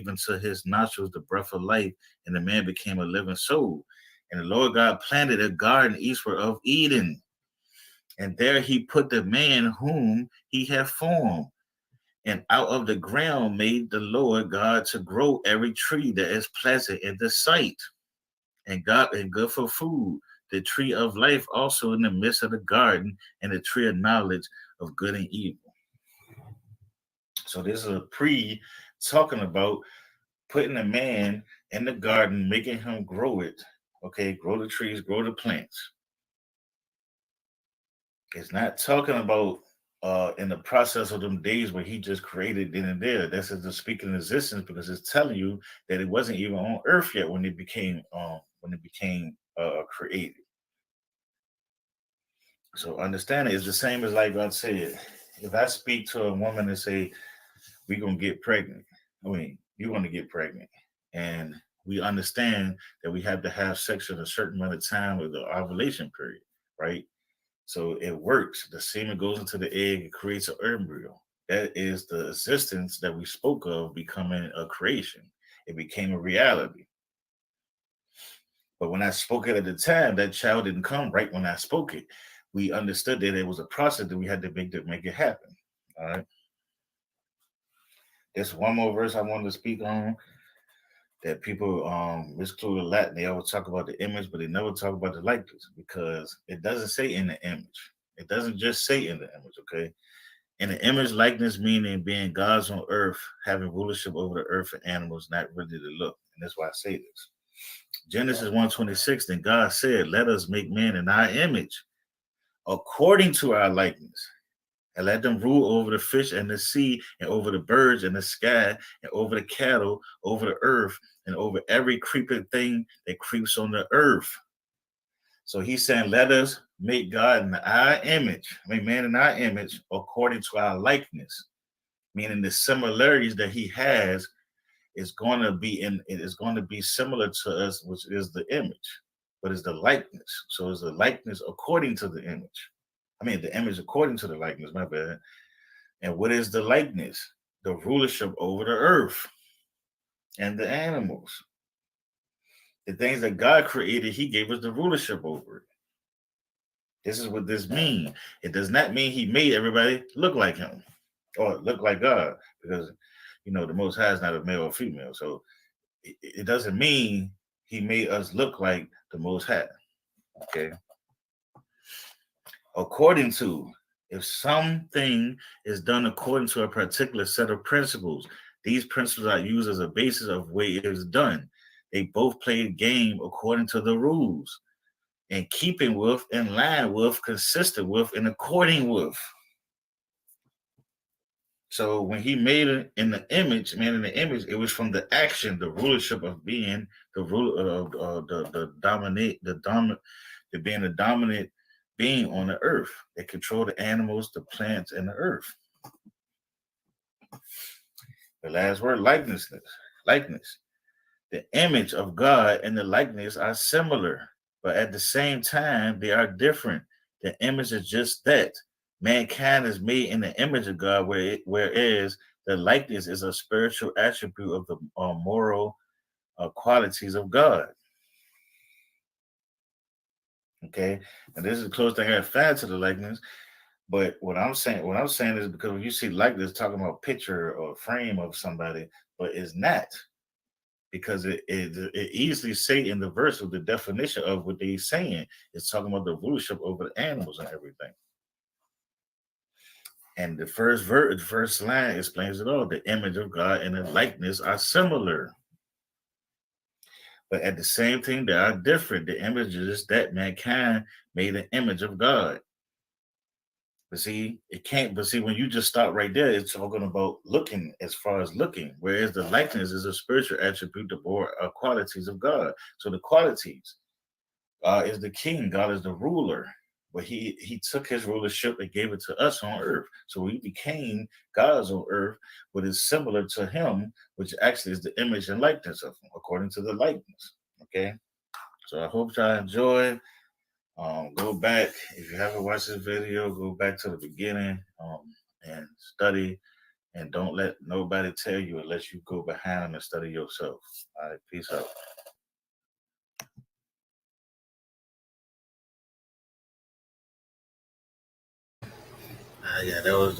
into his nostrils the breath of life, and the man became a living soul. And the Lord God planted a garden eastward of Eden, and there he put the man whom he had formed. And out of the ground made the Lord God to grow every tree that is pleasant in the sight, and good for food. The tree of life also in the midst of the garden, and the tree of knowledge of good and evil. So this is a pre talking about putting a man in the garden, making him grow it. Okay, grow the trees, grow the plants. It's not talking about in the process of them days where he just created then and there. That's just speaking in existence, because it's telling you that it wasn't even on earth yet when it became created. So understand it is the same as like God said. If I speak to a woman and say, we're gonna get pregnant, I mean, you're gonna get pregnant. And we understand that we have to have sex at a certain amount of time with the ovulation period, right? So it works. The semen goes into the egg, it creates an embryo. That is the existence that we spoke of becoming a creation. It became a reality. But when I spoke it at the time, that child didn't come right when I spoke it. We understood that it was a process that we had to make it happen. All right. There's one more verse I wanted to speak on that people misclude a lot. They always talk about the image, but they never talk about the likeness, because it doesn't say in the image. It doesn't just say in the image, okay? In the image, likeness meaning being gods on earth, having rulership over the earth and animals, not really to look. And that's why I say this. Genesis 1:26, then God said, let us make man in our image, according to our likeness, and let them rule over the fish and the sea, and over the birds and the sky, and over the cattle, over the earth, and over every creeping thing that creeps on the earth. So he's saying, let us make God in our image, make man in our image, according to our likeness, meaning the similarities that he has is going to be similar to us, which is the image, but it's the likeness. So it's the likeness according to the image. I mean, the image according to the likeness, my bad. And what is the likeness? The rulership over the earth and the animals. The things that God created, he gave us the rulership over it. This is what this means. It does not mean he made everybody look like him or look like God, because, the Most High is not a male or female. So it doesn't mean he made us look like the Most High. Okay. According to, if something is done according to a particular set of principles, these principles are used as a basis of way it is done. They both play the game according to the rules, in keeping with, in line with, consistent with, and according with. So when he made it in the image, man, in the image, it was from the action, the rulership of being the ruler of being the dominant being on the earth. They control the animals, the plants, and the earth. The last word, likeness. The image of God and the likeness are similar, but at the same time, they are different. The image is just that. Mankind is made in the image of God, whereas the likeness is a spiritual attribute of the moral qualities of God. Okay, and this is the closest thing I found to the likeness. But what I'm saying is, because when you see likeness, talking about picture or frame of somebody, but it's not, because it easily say in the verse of the definition of what they're saying. It's talking about the rulership over the animals and everything. And the first line explains it all. The image of God and the likeness are similar, but at the same time, they are different. The image is that mankind made an image of God. But see, it can't. But see, when you just stop right there, it's talking about looking, as far as looking. Whereas the likeness is a spiritual attribute, the more qualities of God. So the qualities, God is the king, God is the ruler. But he took his rulership and gave it to us on earth. So we became gods on earth, but is similar to him, which actually is the image and likeness of him, according to the likeness. Okay. So I hope y'all enjoy. Go back if you haven't watched this video. Go back to the beginning and study, and don't let nobody tell you unless you go behind them and study yourself. All right, peace out. Yeah, that was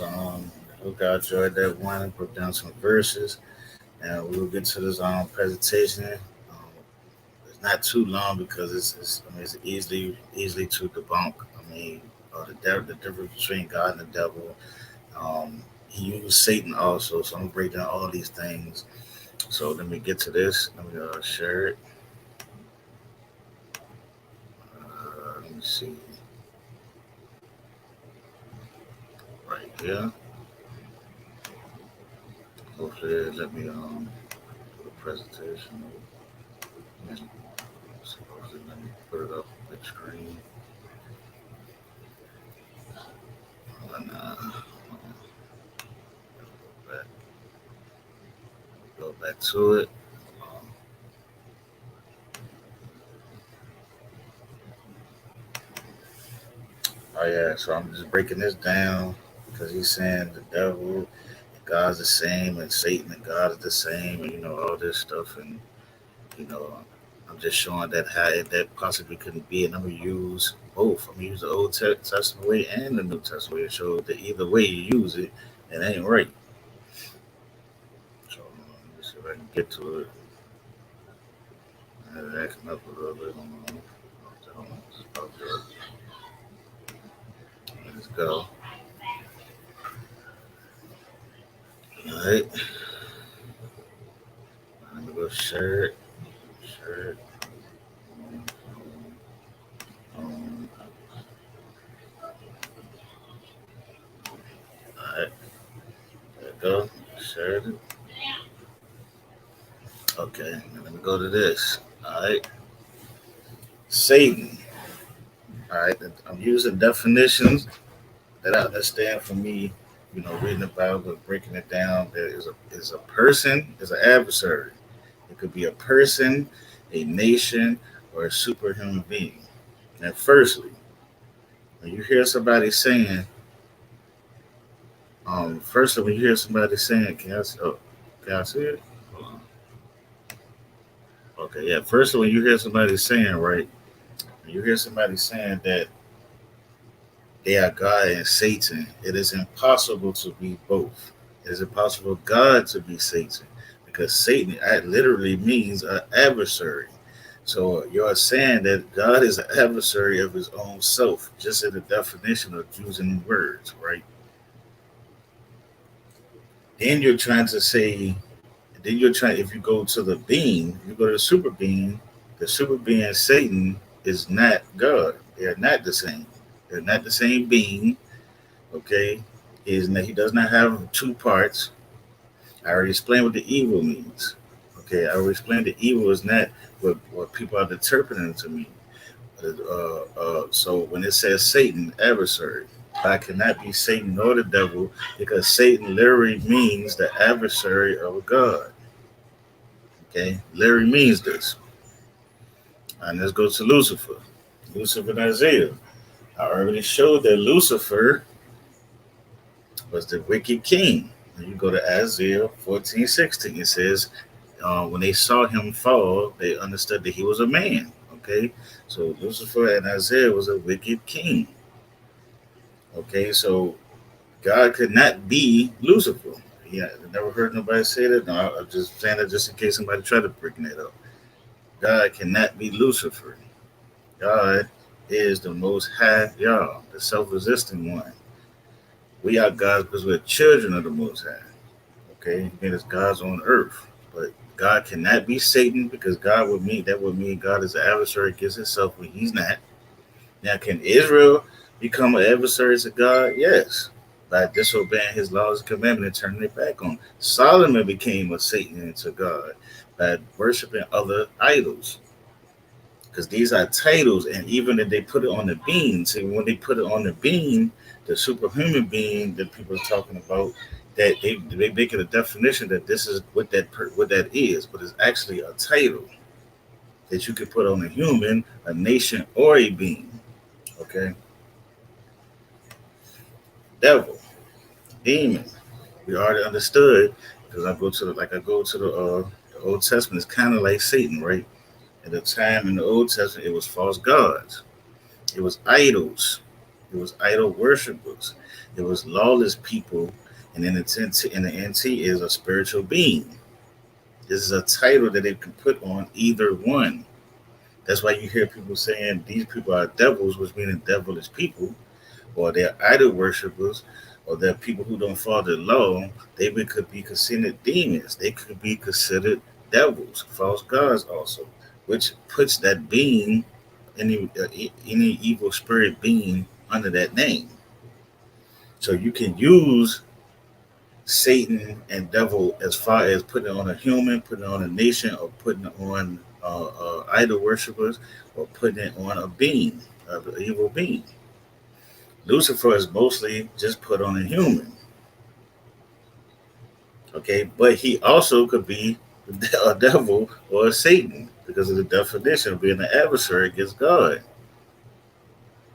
hope y'all enjoyed that one. I broke down some verses, and we will get to this presentation. It's not too long because it's easily to debunk. I mean, the difference between God and the devil. He used Satan also, so I'm gonna break down all these things. So let me get to this. Let me share it. Let me see right here. Hopefully, let me do the presentation. And supposedly, let me put it up on the screen. And, go back to it. Um, oh yeah, so I'm just breaking this down because he's saying the devil and God's the same, and Satan and God is the same, and all this stuff, and you know, I'm just showing that how that possibly couldn't be, and I'm gonna use both. I'm gonna use the Old Testament way and the New Testament way to show that either way you use it, it ain't right. So let me see if I can get to it. It's acting up a little bit. Hold on. It's about good. Let's go. All right. I'm gonna go share it. Share it. Um, all right. There we go. Share it. Okay. Now let me go to this. All right. Satan. All right. I'm using definitions that I understand from me, reading the Bible, breaking it down. There is a person, is an adversary. It could be a person, a nation, or a superhuman being. And firstly, when you hear somebody saying, firstly, when you hear somebody saying, can I see it? Hold on. Okay, yeah. Firstly, when you hear somebody saying, right, when you hear somebody saying that they are God and Satan, it is impossible to be both. It is impossible God to be Satan because Satan literally means an adversary. So you're saying that God is an adversary of his own self, just in the definition of using words, right? Then you're trying to say, if you go to the being, you go to the super being Satan is not God. They're not the same. They're not the same being. Okay, he does not have two parts. I already explained what the evil means. Okay, I already explained the evil is not what people are interpreting to mean. So when it says Satan, adversary, I cannot be Satan nor the devil because Satan literally means the adversary of God. Okay, literally means this. And let's go to Lucifer. Lucifer and Isaiah. I already showed that Lucifer was the wicked king. When you go to Isaiah 14:16, it says, when they saw him fall, they understood that he was a man. Okay, so Lucifer and Isaiah was a wicked king. Okay, so God could not be Lucifer. Yeah, I never heard nobody say that. No, I'm just saying that just in case somebody tried to bring that up. God cannot be Lucifer. God is the most high Yah, the self-existing one. We are gods because we're children of the most high. Okay, and it's God's on earth. But God cannot be Satan because that would mean God is an adversary against himself when he's not. Now, can Israel become an adversary to God? Yes. By disobeying his laws and commandments and turning their back on. Solomon became a Satan to God by worshiping other idols. Because these are titles, and even if they put it on the bean, see, when they put it on the bean, the superhuman being that people are talking about, that they make it a definition that this is what that is, but it's actually a title that you could put on a human, a nation, or a being. Okay, devil, demon. We already understood because I go to the Old Testament. It's kind of like Satan, right? At the time in the Old Testament, it was false gods, it was idols, it was idol worshippers, it was lawless people, and in the NT is a spiritual being. This is a title that they can put on either one. That's why you hear people saying these people are devils, which means devilish people, or they're idol worshippers, or they're people who don't follow the law. Could be considered demons. They could be considered devils, false gods also, which puts that being, any evil spirit being, under that name. So you can use Satan and devil as far as putting it on a human, putting it on a nation, or putting it on idol worshippers, or putting it on a being, an evil being. Lucifer is mostly just put on a human, okay? But he also could be a devil or a Satan because of the definition of being an adversary against God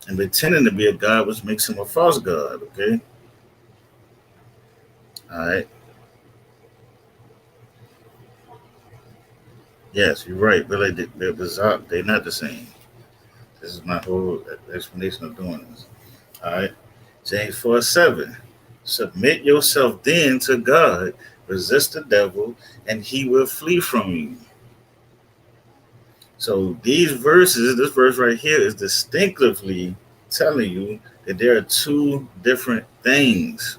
and pretending to be a God, which makes him a false God, okay? All right. Yes, you're right. Really, they're bizarre. They're not the same. This is my whole explanation of doing this. All right. James 4:7. Submit yourself then to God, resist the devil, and he will flee from you. So these verses, this verse right here is distinctively telling you that there are two different things.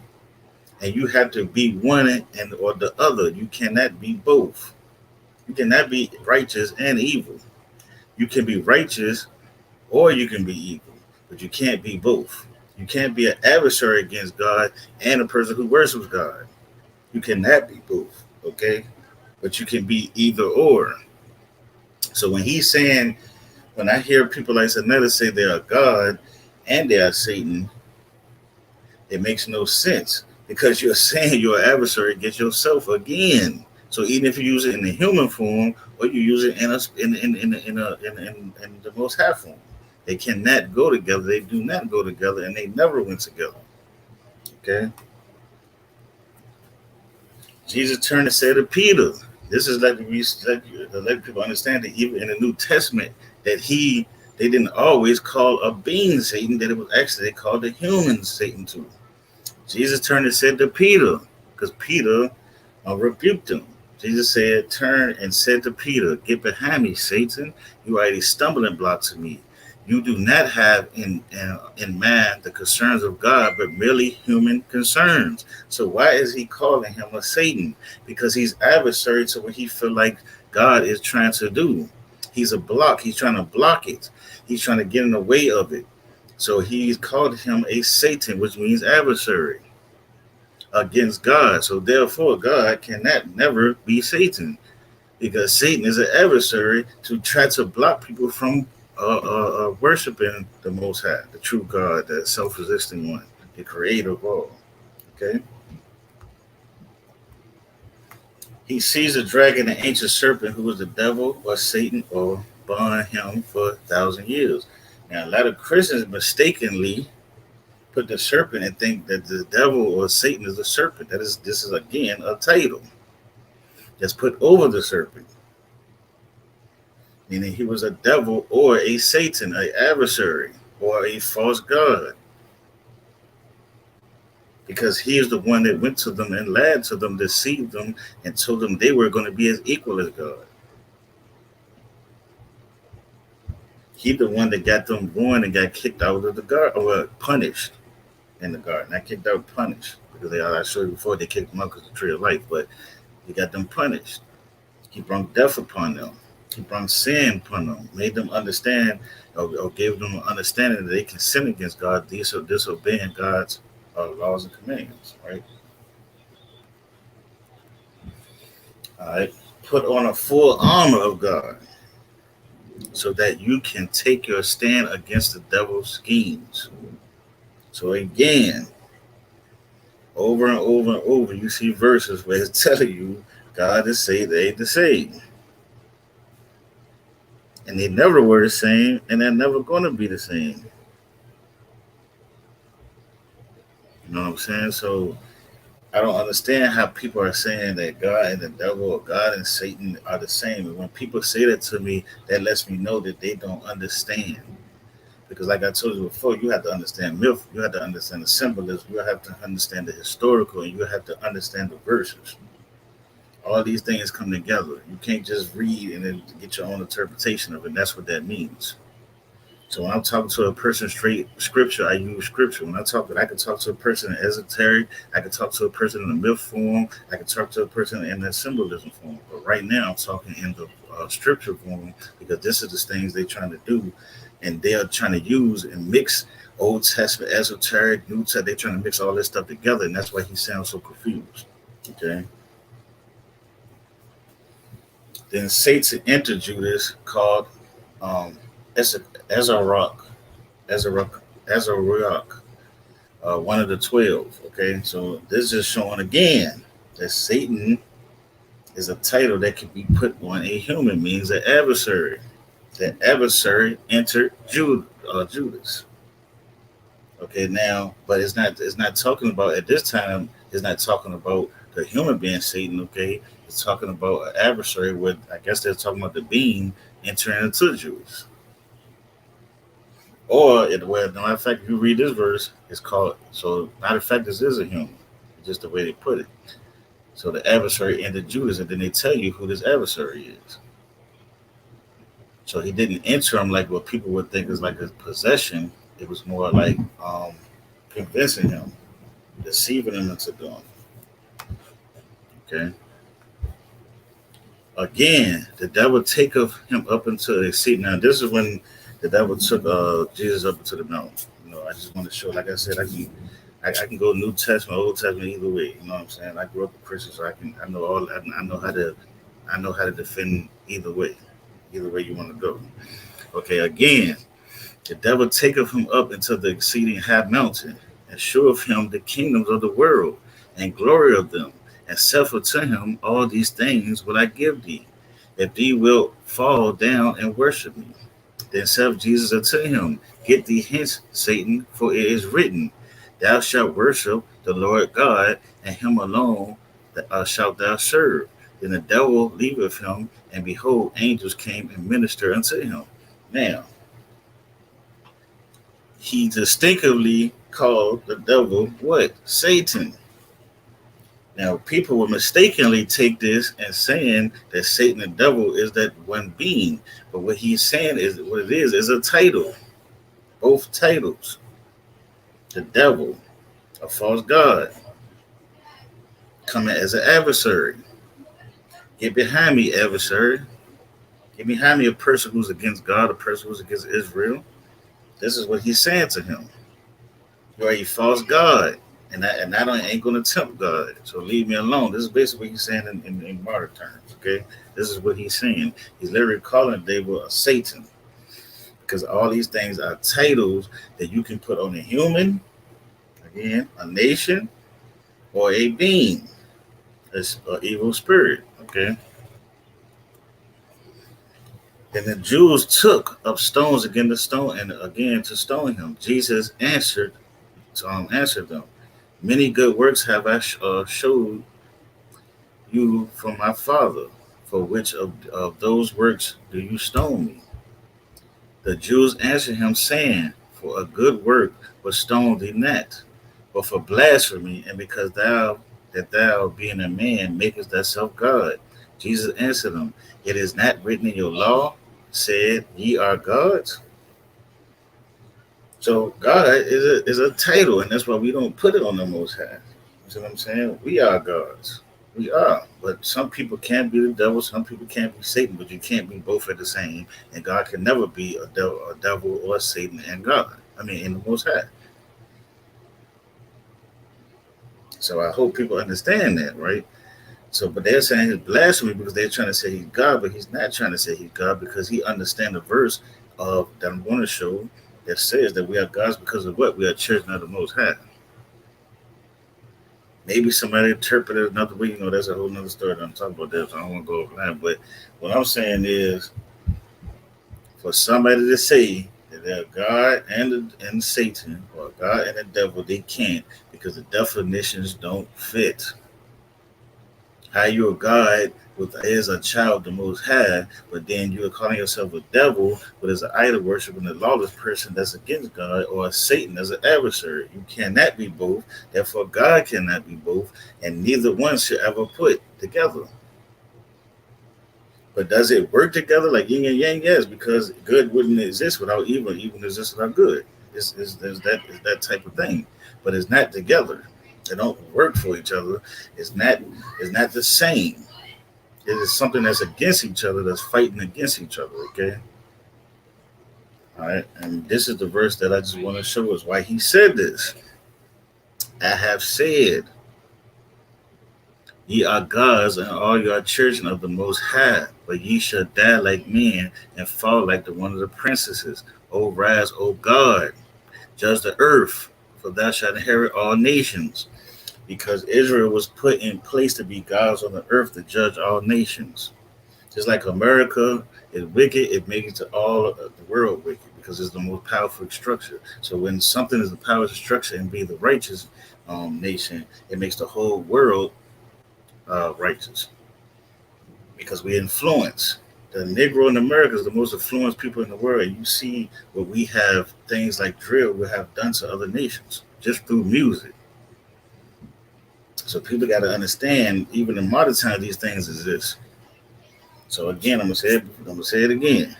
And you have to be one and or the other. You cannot be both. You cannot be righteous and evil. You can be righteous or you can be evil, but you can't be both. You can't be an adversary against God and a person who worships God. You cannot be both, okay? But you can be either or. So when I hear people like Saneter say they are God and they are Satan, it makes no sense because you're saying you're an adversary against yourself again. So even if you use it in the human form or you use it in the most high form, they cannot go together. They do not go together, and they never went together. Okay. Jesus turned and said to Peter, "This is let people understand that even in the New Testament that they didn't always call a being Satan; that it was actually they called the human Satan too." Jesus turned and said to Peter, because Peter rebuked him. Jesus said, "Turn and said to Peter, get behind me, Satan. You are a stumbling block to me. You do not have in mind the concerns of God, but merely human concerns." So why is he calling him a Satan? Because he's adversary to what he feel like God is trying to do. He's a block. He's trying to block it. He's trying to get in the way of it. So he's called him a Satan, which means adversary against God. So therefore, God cannot never be Satan because Satan is an adversary to try to block people from worshiping the Most High, the true God, the self-existing one, the creator of all. Okay. He sees the dragon, the ancient serpent, who was the devil or Satan, or bond him for 1,000 years. Now, a lot of Christians mistakenly put the serpent and think that the devil or Satan is the serpent. This is again a title that's put over the serpent, meaning he was a devil or a Satan, an adversary or a false god, because he is the one that went to them and lied to them, deceived them, and told them they were going to be as equal as God. He the one that got them going and got kicked out of the garden, or punished in the garden. Not kicked out, punished, because I showed you before they kicked them out because of the tree of life, but he got them punished. He brought death upon them. He brought sin upon them, made them understand, or gave them an understanding that they can sin against God, disobeying God's laws and commands, right? All right. Put on a full armor of God so that you can take your stand against the devil's schemes. So again, over and over and over, you see verses where it's telling you God is saved, they ain't the same. And they never were the same, and they're never going to be the same. You know what I'm saying? So I don't understand how people are saying that God and the devil or God and Satan are the same. And when people say that to me, that lets me know that they don't understand. Because, like I told you before, you have to understand myth, you have to understand the symbolism, you have to understand the historical, and you have to understand the verses. All these things come together. You can't just read and then get your own interpretation of it. And that's what that means. So when I'm talking to a person straight scripture, I use scripture. When I can talk to a person in esoteric. I can talk to a person in the myth form. I can talk to a person in the symbolism form. But right now, I'm talking in the scripture form because this is the things they're trying to do, and they're trying to use and mix Old Testament, esoteric, New Testament. They're trying to mix all this stuff together, and that's why he sounds so confused. Okay. Then Satan entered Judas, called um, Ezarach, Ezarach, Ezarach, one of the 12. Okay, so this is showing again that Satan is a title that can be put on a human, means an adversary. The adversary entered Judas. Okay, now, but it's not talking about at this time. It's not talking about the human being Satan. Okay, it's talking about an adversary. With I guess they're talking about the being entering into Judas. Or, well, matter of fact, if you read this verse, it's called, so matter of fact, this is a human. It's just the way they put it. So the adversary entered Judas, and then they tell you who this adversary is. So he didn't enter him like what people would think is like a possession. It was more like convincing him, deceiving him into doing it. Okay. Again, the devil taketh him up into a seat. Now, this is when the devil took Jesus up into the mountain. I just want to show, like I said, I can go New Testament, Old Testament, either way. You know what I'm saying? I grew up a Christian, so I know how to defend either way you want to go. Okay, again, the devil taketh him up into the exceeding high mountain, and showeth him the kingdoms of the world, and glory of them, and saith unto him, all these things will I give thee, if thee wilt fall down and worship me. Then said Jesus unto him, get thee hence, Satan, for it is written, thou shalt worship the Lord God, and him alone shalt thou serve. Then the devil leaveth him, and behold, angels came and ministered unto him. Now, he distinctively called the devil what? Satan. Now, people will mistakenly take this and saying that Satan and devil is that one being. But what he's saying is what it is a title. Both titles. The devil, a false god, coming as an adversary. Get behind me, adversary. Get behind me, a person who's against God, a person who's against Israel. This is what he's saying to him. You are a false god, and I ain't going to tempt God. So leave me alone. This is basically what he's saying in modern terms. Okay, this is what he's saying. He's literally calling David a Satan, because all these things are titles that you can put on a human, again, a nation, or a being, an evil spirit. Okay. And the Jews took up stones again to stone and again to stone him. Jesus answered them, many good works have I showed you from my Father. For which of those works do you stone me? The Jews answered him, saying, for a good work was stone thee not, but for blasphemy, and because thou being a man makest thyself God. Jesus answered them, it is not written in your law, said ye are gods. So God is a title, and that's why we don't put it on the Most High. You see what I'm saying? We are gods. We are. But some people can't be the devil, some people can't be Satan, but you can't be both at the same. And God can never be a devil or Satan and God. I mean, in the Most High. So I hope people understand that, right? So, but they're saying he's blasphemy because they're trying to say he's God, but he's not trying to say he's God because he understands the verse of that I'm going to show that says that we are gods because of what? We are children of the Most High. Maybe somebody interpreted another way. That's a whole nother story that I'm talking about there, so I don't want to go over that. But what I'm saying is, for somebody to say that they're God and Satan, or God and the devil, they can't, because the definitions don't fit. How you a God with is a child of the Most High, but then you are calling yourself a devil, but as an idol worship and a lawless person that's against God, or a Satan as an adversary. You cannot be both. Therefore, God cannot be both, and neither one should ever put together. But does it work together like yin and yang? Yes, because good wouldn't exist without evil. Evil exists without good. Is that type of thing, but it's not together. They don't work for each other. It's not. It's not the same. It is something that's against each other. That's fighting against each other. Okay. All right. And this is the verse that I just want to show us why he said this. I have said, ye are gods, and all your children of the Most High, but ye shall die like men and fall like the one of the princesses. O rise, O God, judge the earth, for thou shalt inherit all nations. Because Israel was put in place to be gods on the earth to judge all nations. Just like America is wicked, it makes it to all of the world wicked because it's the most powerful structure. So when something is the powerful structure and be the righteous nation, it makes the whole world righteous because we influence. The Negro in America is the most influenced people in the world. And you see what we have, things like drill, we have done to other nations just through music. So people got to understand, even in modern time, these things exist. So again, I'm gonna say it again.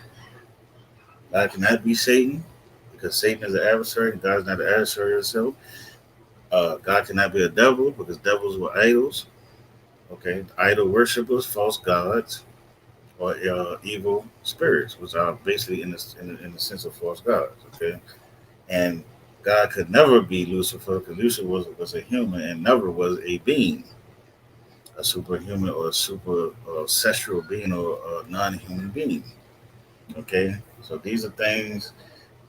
God cannot be Satan because Satan is an adversary, and God is not an adversary himself. God cannot be a devil because devils were idols. Okay, idol worshippers, false gods, or evil spirits, which are basically in the sense of false gods. Okay, and God could never be Lucifer because Lucifer was a human and never was a being, a superhuman or a super sexual being or a non-human being. Okay, so these are things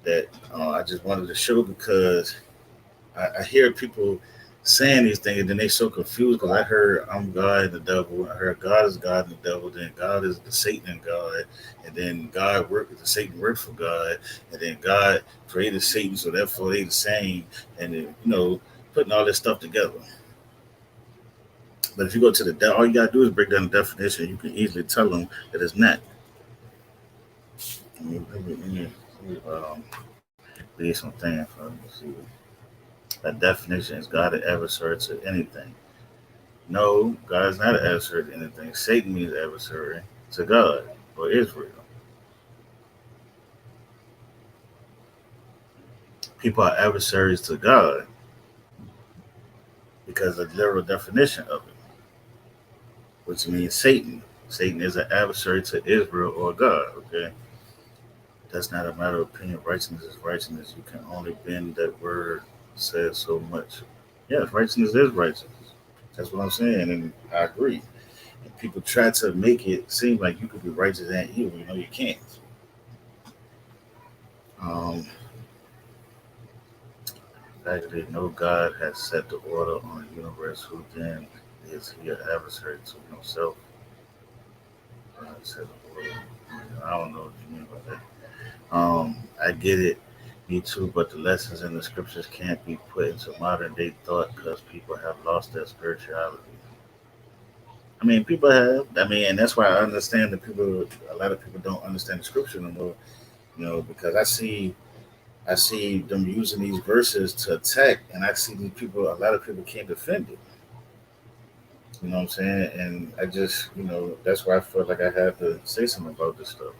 that I just wanted to show because I hear people saying these things and then they so confused because I heard I'm God and the devil. I heard God is God and the devil. Then God is the Satan and God, and then God worked the Satan worked for God, and then God created Satan, so therefore they the same. And then putting all this stuff together. But if you go to all you gotta do is break down the definition. You can easily tell them that it's not. Leave some things for them to see. That definition is God an adversary to anything. No, God is not an adversary to anything. Satan means adversary to God or Israel. People are adversaries to God because of the literal definition of it, which means Satan. Satan is an adversary to Israel or God. Okay, that's not a matter of opinion. Righteousness is righteousness. You can only bend that word says so much. Yes, righteousness is righteousness. That's what I'm saying, and I agree. And people try to make it seem like you could be righteous and evil. You can't. Um, Actually, no God has set the order on the universe. Who then is he an adversary to himself? God set the order. I don't know what you mean by that. I get it. Me too, but the lessons in the scriptures can't be put into modern day thought because people have lost their spirituality. I mean, people have. I mean, and that's why I understand that a lot of people don't understand the scripture no more. Because I see them using these verses to attack, and I see these people. A lot of people can't defend it. You know what I'm saying? And I just, that's why I felt like I had to say something about this stuff.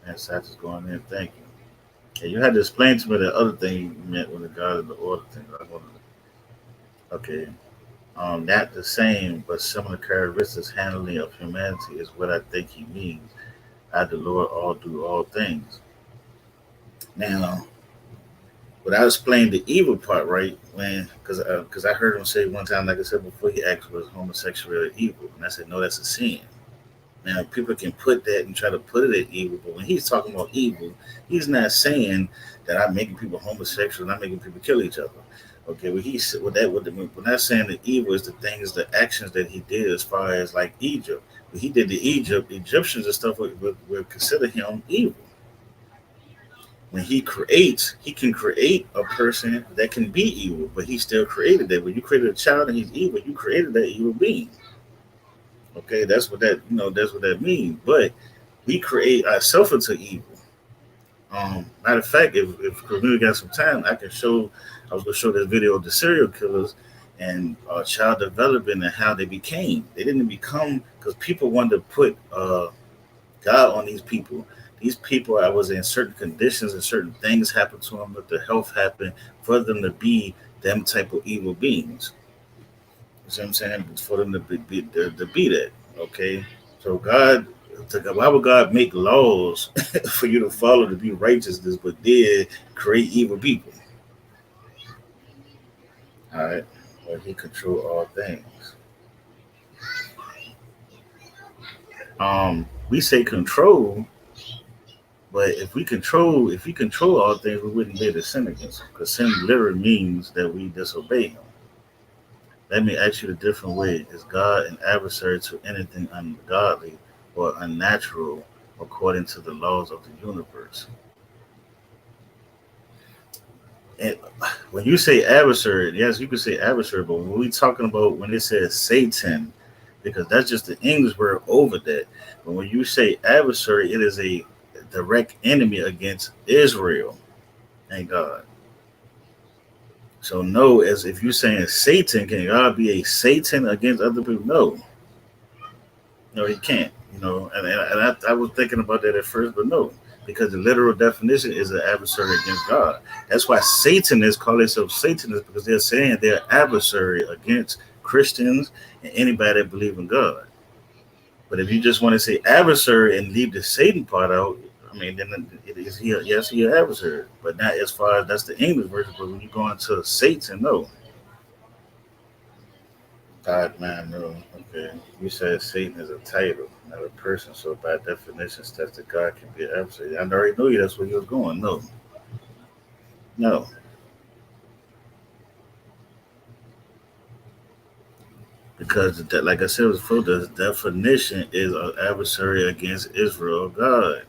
And so I just go in there and thank you. And you had to explain to me the other thing you meant when the God of the order thing. Okay. Not the same, but similar characteristics handling of humanity is what I think he means. I, the Lord, all do all things. Now, but I explained the evil part, right? Because I heard him say one time, like I said before, he asked was homosexuality evil, and I said no, that's a sin. Now people can put that and try to put it at evil, but when he's talking about evil, he's not saying that I'm making people homosexual, I'm making people kill each other. Okay, well he said we're not saying that evil is the things, the actions that he did as far as like Egypt. When he did the Egyptians and stuff would consider him evil. when he creates, he can create a person that can be evil, but he still created that. When you created a child and he's evil, you created that evil being. Okay, that's what that that's what that means. But we create ourselves into evil. Matter of fact, if we got some time, I can show. I was gonna show this video of the serial killers and child development and how they became. They didn't become because people wanted to put God on these people. These people, I was in certain conditions and certain things happened to them, but the health happened for them to be them type of evil beings. You see what I'm saying? For them to be that. Okay, so why would God make laws for you to follow to be righteousness, but did create evil people? All right, well, He control all things. We say control, but if we control all things, we wouldn't be able to sin against Him, because sin literally means that we disobey Him. Let me ask you a different way: is God an adversary to anything ungodly or unnatural according to the laws of the universe? And when you say adversary, yes, you can say adversary, but when we talking about when it says Satan, because that's just the English word over that. But when you say adversary, it is a direct enemy against Israel and God. So no, as if you're saying Satan, can God be a Satan against other people? No, no, he can't. I was thinking about that at first, but no, because the literal definition is an adversary against God. That's why Satanists call themselves Satanists, because they're saying they're adversary against Christians and anybody that believe in God. But if you just want to say adversary and leave the Satan part out, I mean, then it is here. Yes, he an adversary, but not as far as that's the English version. But when you go into Satan, no. God, man, no. Okay. You said Satan is a title, not a person. So by definition, steps that God can be an adversary. I already knew you. That's where you was going. No, no. Because, like I said before, the definition is an adversary against Israel, God.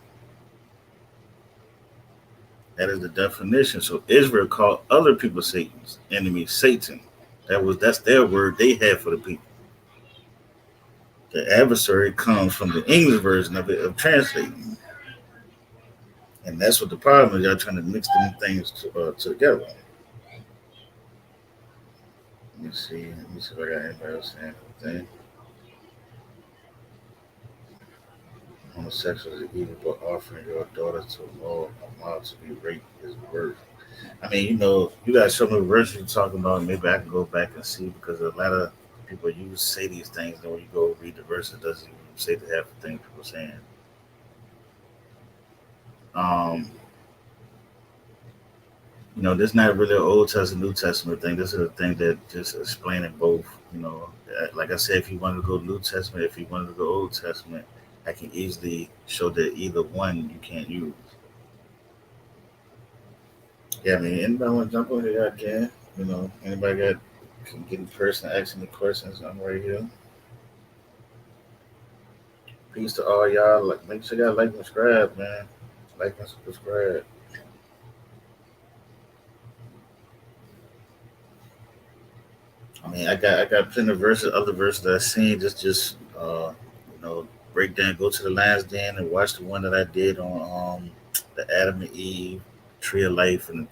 That is the definition. So Israel called other people Satan's enemy, Satan. That's their word they had for the people. The adversary comes from the English version of it of translating. And that's what the problem is. Y'all trying to mix them things together. Let me see. Let me see if I got anybody else saying anything. Homosexual is evil, but offering your daughter to a mom to be raped is worse. I mean, you guys show me the verse you're talking about. Maybe I can go back and see, because a lot of people use say these things, and when you go read the verse, it doesn't even say the half the things people are saying. Um, this is not really an Old Testament, New Testament thing. This is a thing that just explaining both. Like I said, if you wanted to go New Testament, if you wanted to go Old Testament, I can easily show that either one you can't use. Yeah, I mean, anybody want to jump on here, I can. Anybody can get in person, ask any questions. I'm right here. Peace to all y'all. Like, make sure y'all like and subscribe, man. Like and subscribe. I mean, I got plenty of verses, other verses that I seen. Break down, go to the last den and watch the one that I did on the Adam and Eve tree of life, and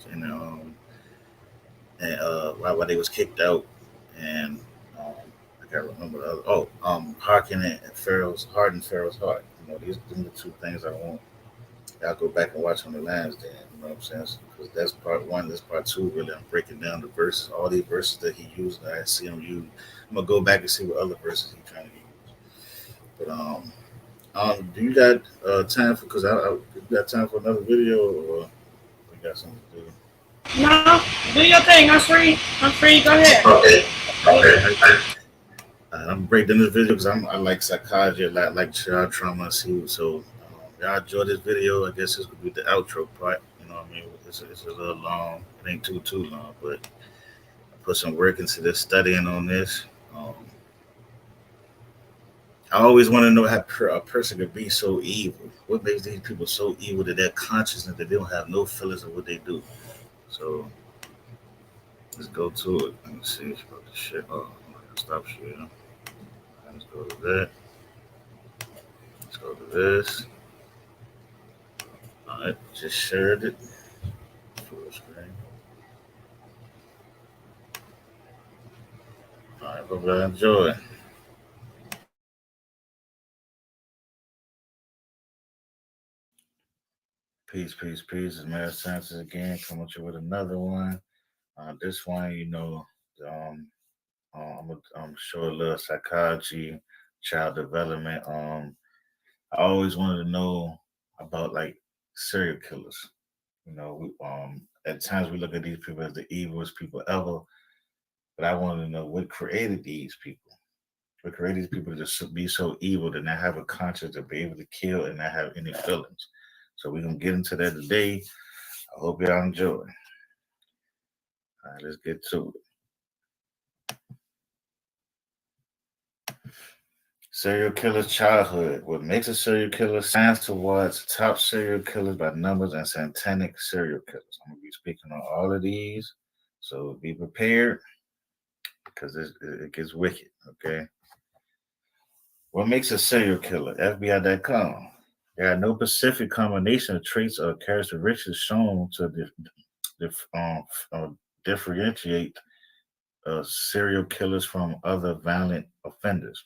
why they was kicked out, and I can't remember the other. Hearken and Pharaoh's heart and Pharaoh's heart. These are the two things I want. Y'all go back and watch on the last den. You know what I'm saying? Because that's part one. That's part two. Really, I'm breaking down the verses, all these verses that he used. That I see him use. I'm gonna go back and see what other verses he's trying to use. But do you got time for? Because you got time for another video, or we got something to do? No, do your thing. I'm free. I'm free. Go ahead. Okay. I'm breaking this video because I like psychology a lot, like child trauma. So y'all enjoy this video. I guess this could be the outro part. You know what I mean? It's a little long. It ain't too long, but I put some work into this studying on this. I always want to know how a person could be so evil. What makes these people so evil that they're consciousness that they don't have no feelings of what they do? So let's go to it. Let me see. It's about to share. Oh, stop sharing. Let's go to that. Let's go to this. All right, just shared it. Full screen. All right, hope y'all enjoy. Peace, peace, peace. It's Mayor Sanchez again, coming to you with another one. This one, um, I'm gonna show a little psychology, child development. I always wanted to know about like serial killers. At times we look at these people as the evilest people ever, but I wanted to know what created these people. What created these people to just be so evil to not have a conscience to be able to kill and not have any feelings. So we're gonna get into that today. I hope y'all enjoy. All right, let's get to it. Serial killer's childhood. What makes a serial killer stands towards top serial killers by numbers and satanic serial killers. I'm going to be speaking on all of these. So be prepared because it gets wicked. Okay. What makes a serial killer? FBI.com. There are no specific combination of traits or characteristics shown to dif- um, differentiate serial killers from other violent offenders.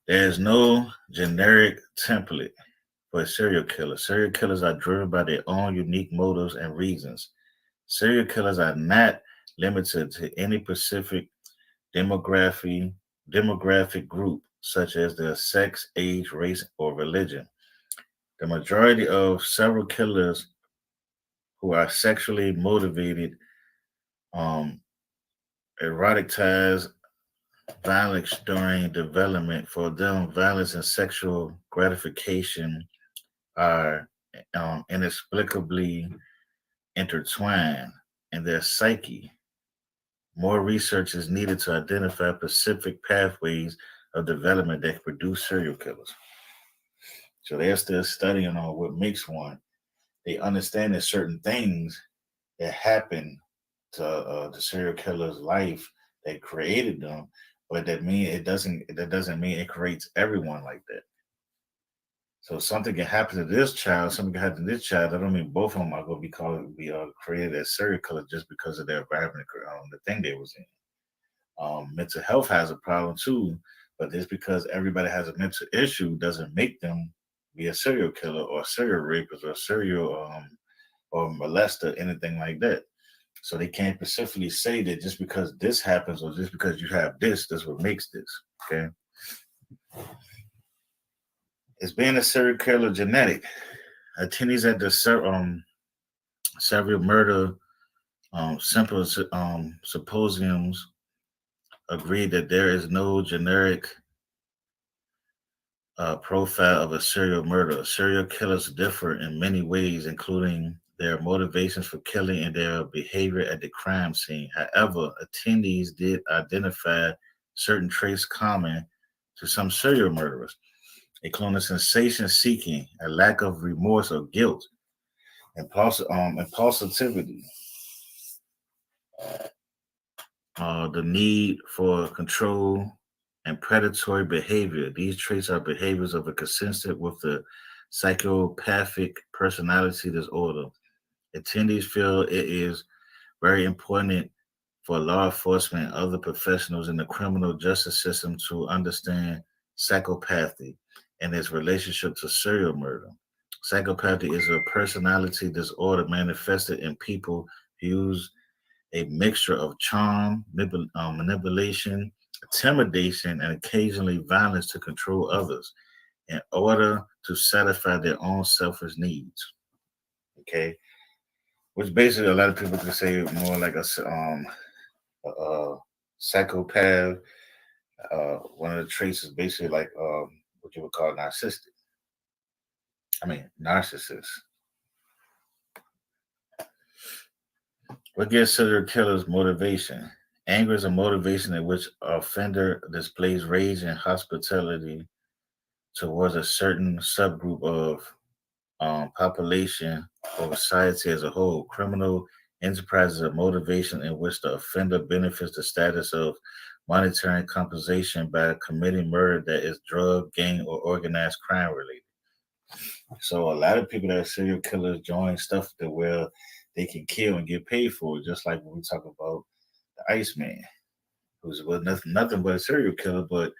There is no generic template for a serial killer. Serial killers are driven by their own unique motives and reasons. Serial killers are not limited to any specific demographic demographic group, such as their sex, age, race, or religion. The majority of serial killers who are sexually motivated, um, eroticized violence during development. For them, violence and sexual gratification are inexplicably intertwined in their psyche. More research is needed to identify specific pathways of development that produce serial killers. So they're still studying on what makes one. They understand that certain things that happen to the serial killer's life that created them, but that doesn't mean it creates everyone like that. So something can happen to this child, something can happen to this child. I don't mean both of them are going to be created as serial killers just because of their environment, the thing they was in. Mental health has a problem too, but just because everybody has a mental issue doesn't make them be a serial killer or serial rapist or serial or molester, anything like that. So they can't specifically say that just because this happens or just because you have this, that's what makes this. Okay, is being a serial killer genetic? Attendees at the several murder simple symposiums agree that there is no generic profile of a serial murderer. Serial killers differ in many ways, including their motivations for killing and their behavior at the crime scene. However, attendees did identify certain traits common to some serial murderers, including sensation seeking, a lack of remorse or guilt, impulsivity, the need for control, and predatory behavior. These traits are behaviors of a consistent with the psychopathic personality disorder. Attendees feel it is very important for law enforcement and other professionals in the criminal justice system to understand psychopathy and its relationship to serial murder. Psychopathy is a personality disorder manifested in people who use a mixture of charm, manipulation, intimidation, and occasionally violence to control others in order to satisfy their own selfish needs. Okay, which basically a lot of people could say more like a psychopath. One of the traits is basically like what you would call narcissistic. I mean, narcissist. What gives serial killers motivation? Anger is a motivation in which an offender displays rage and hospitality towards a certain subgroup of population or society as a whole. Criminal enterprise is a motivation in which the offender benefits the status of monetary compensation by committing murder that is drug, gang, or organized crime related. So a lot of people that are serial killers join stuff that where they can kill and get paid for it, just like when we talk about the Iceman, who's was nothing but a serial killer, but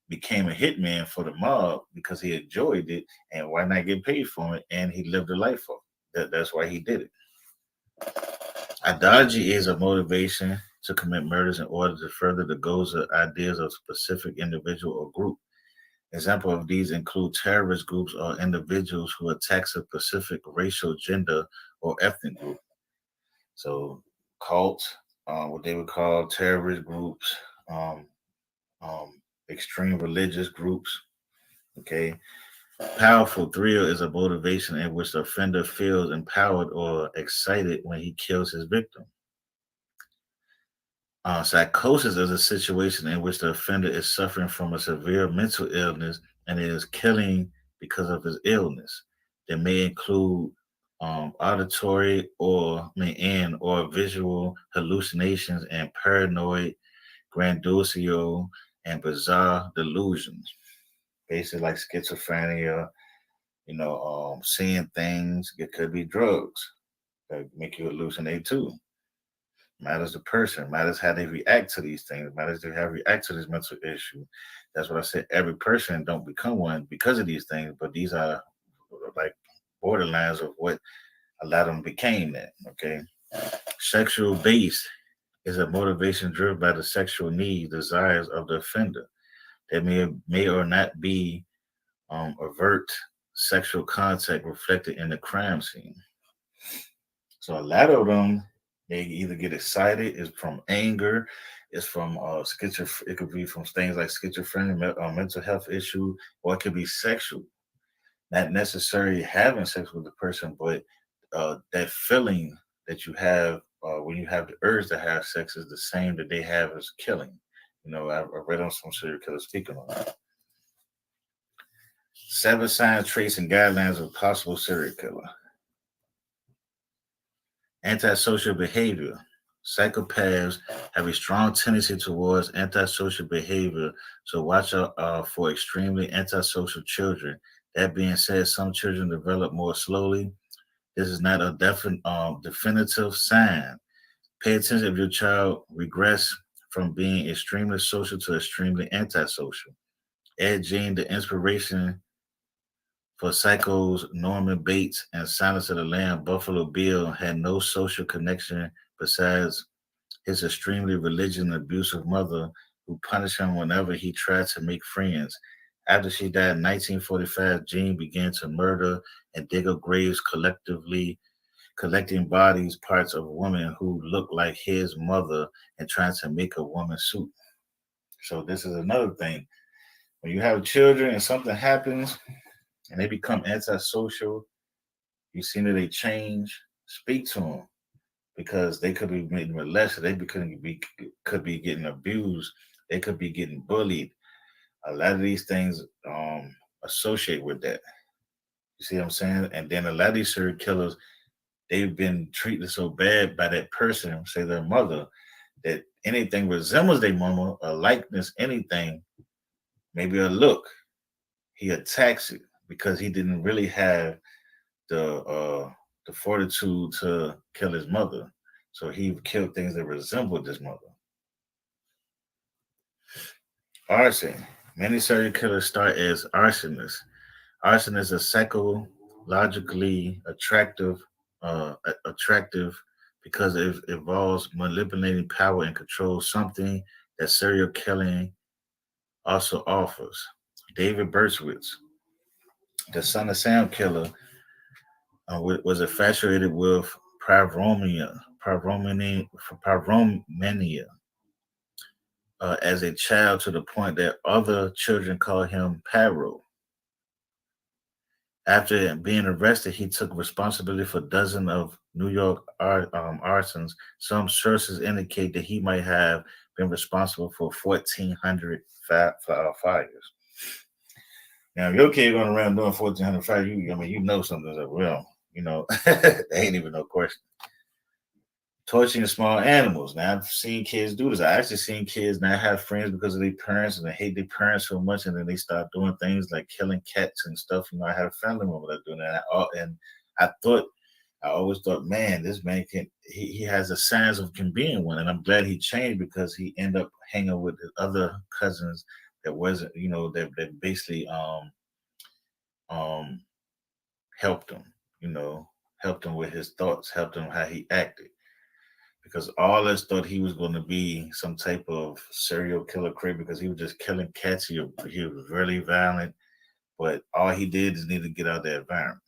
became a hitman for the mob because he enjoyed it, and why not get paid for it? And he lived a life for it. That's why he did it. Ideology is a motivation to commit murders in order to further the goals or ideas of a specific individual or group. Example of these include terrorist groups or individuals who attack a specific racial, gender, or ethnic group. So cults, what they would call terrorist groups, um, extreme religious groups. Okay, powerful thrill is a motivation in which the offender feels empowered or excited when he kills his victim. Psychosis is a situation in which the offender is suffering from a severe mental illness and is killing because of his illness. They may include auditory or visual hallucinations and paranoid, grandiose, and bizarre delusions. Basically, like schizophrenia, seeing things. It could be drugs that make you hallucinate too. Matters the person, matters how they react to these things, matters how they react to this mental issue. That's what I said. Every person don't become one because of these things, but these are like borderlines of what a lot of them became that. Okay. Sexual base is a motivation driven by the sexual needs, desires of the offender. That may or not be overt sexual contact reflected in the crime scene. So a lot of them, they either get excited, it's from anger, it's from it could be from things like schizophrenia, mental health issue, or it could be sexual. Not necessarily having sex with the person, but that feeling that you have when you have the urge to have sex is the same that they have as killing. I read on some serial killers speaking on that. 7 signs, traits, and guidelines of possible serial killer. Antisocial behavior. Psychopaths have a strong tendency towards antisocial behavior, so watch out for extremely antisocial children. That being said, some children develop more slowly. This is not a definitive sign. Pay attention if your child regress from being extremely social to extremely antisocial. Ed Gein, the inspiration for Psycho's Norman Bates and Silence of the Lamb, Buffalo Bill had no social connection besides his extremely religious and abusive mother, who punished him whenever he tried to make friends. After she died in 1945, Gein began to murder and dig up graves collectively, collecting bodies, parts of women who looked like his mother, and trying to make a woman suit. So this is another thing. When you have children and something happens and they become antisocial, you see that they change, speak to them because they could be getting molested, could be getting abused, they could be getting bullied. A lot of these things associate with that. You see what I'm saying? And then a lot of these serial killers, they've been treated so bad by that person, say their mother, that anything resembles their mama, a likeness, anything, maybe a look, he attacks it because he didn't really have the fortitude to kill his mother. So he killed things that resembled his mother. Arson. Many serial killers start as arsonists. Arson is a psychologically attractive because it involves manipulating power and control, something that serial killing also offers. David Berkowitz, the Son of Sam killer, was infatuated with pyromania as a child to the point that other children called him Pyro. After being arrested, he took responsibility for dozens of New York arsons. Some sources indicate that he might have been responsible for 1,400 fires. Now, if your kid going around doing 1,400 fires, I mean, you know something's up. Well, there ain't even no question. Torturing small animals. Now, I've seen kids do this. I actually seen kids not have friends because of their parents and they hate their parents so much, and then they start doing things like killing cats and stuff. I had a family member that doing that. And I thought, I always thought, man, this man he has the signs of can being one. And I'm glad he changed because he ended up hanging with his other cousins that wasn't, that basically um helped him, you know, helped him with his thoughts, helped him how he acted because all us thought he was going to be some type of serial killer crate because he was just killing cats. He was really violent, but all he did is need to get out of that environment.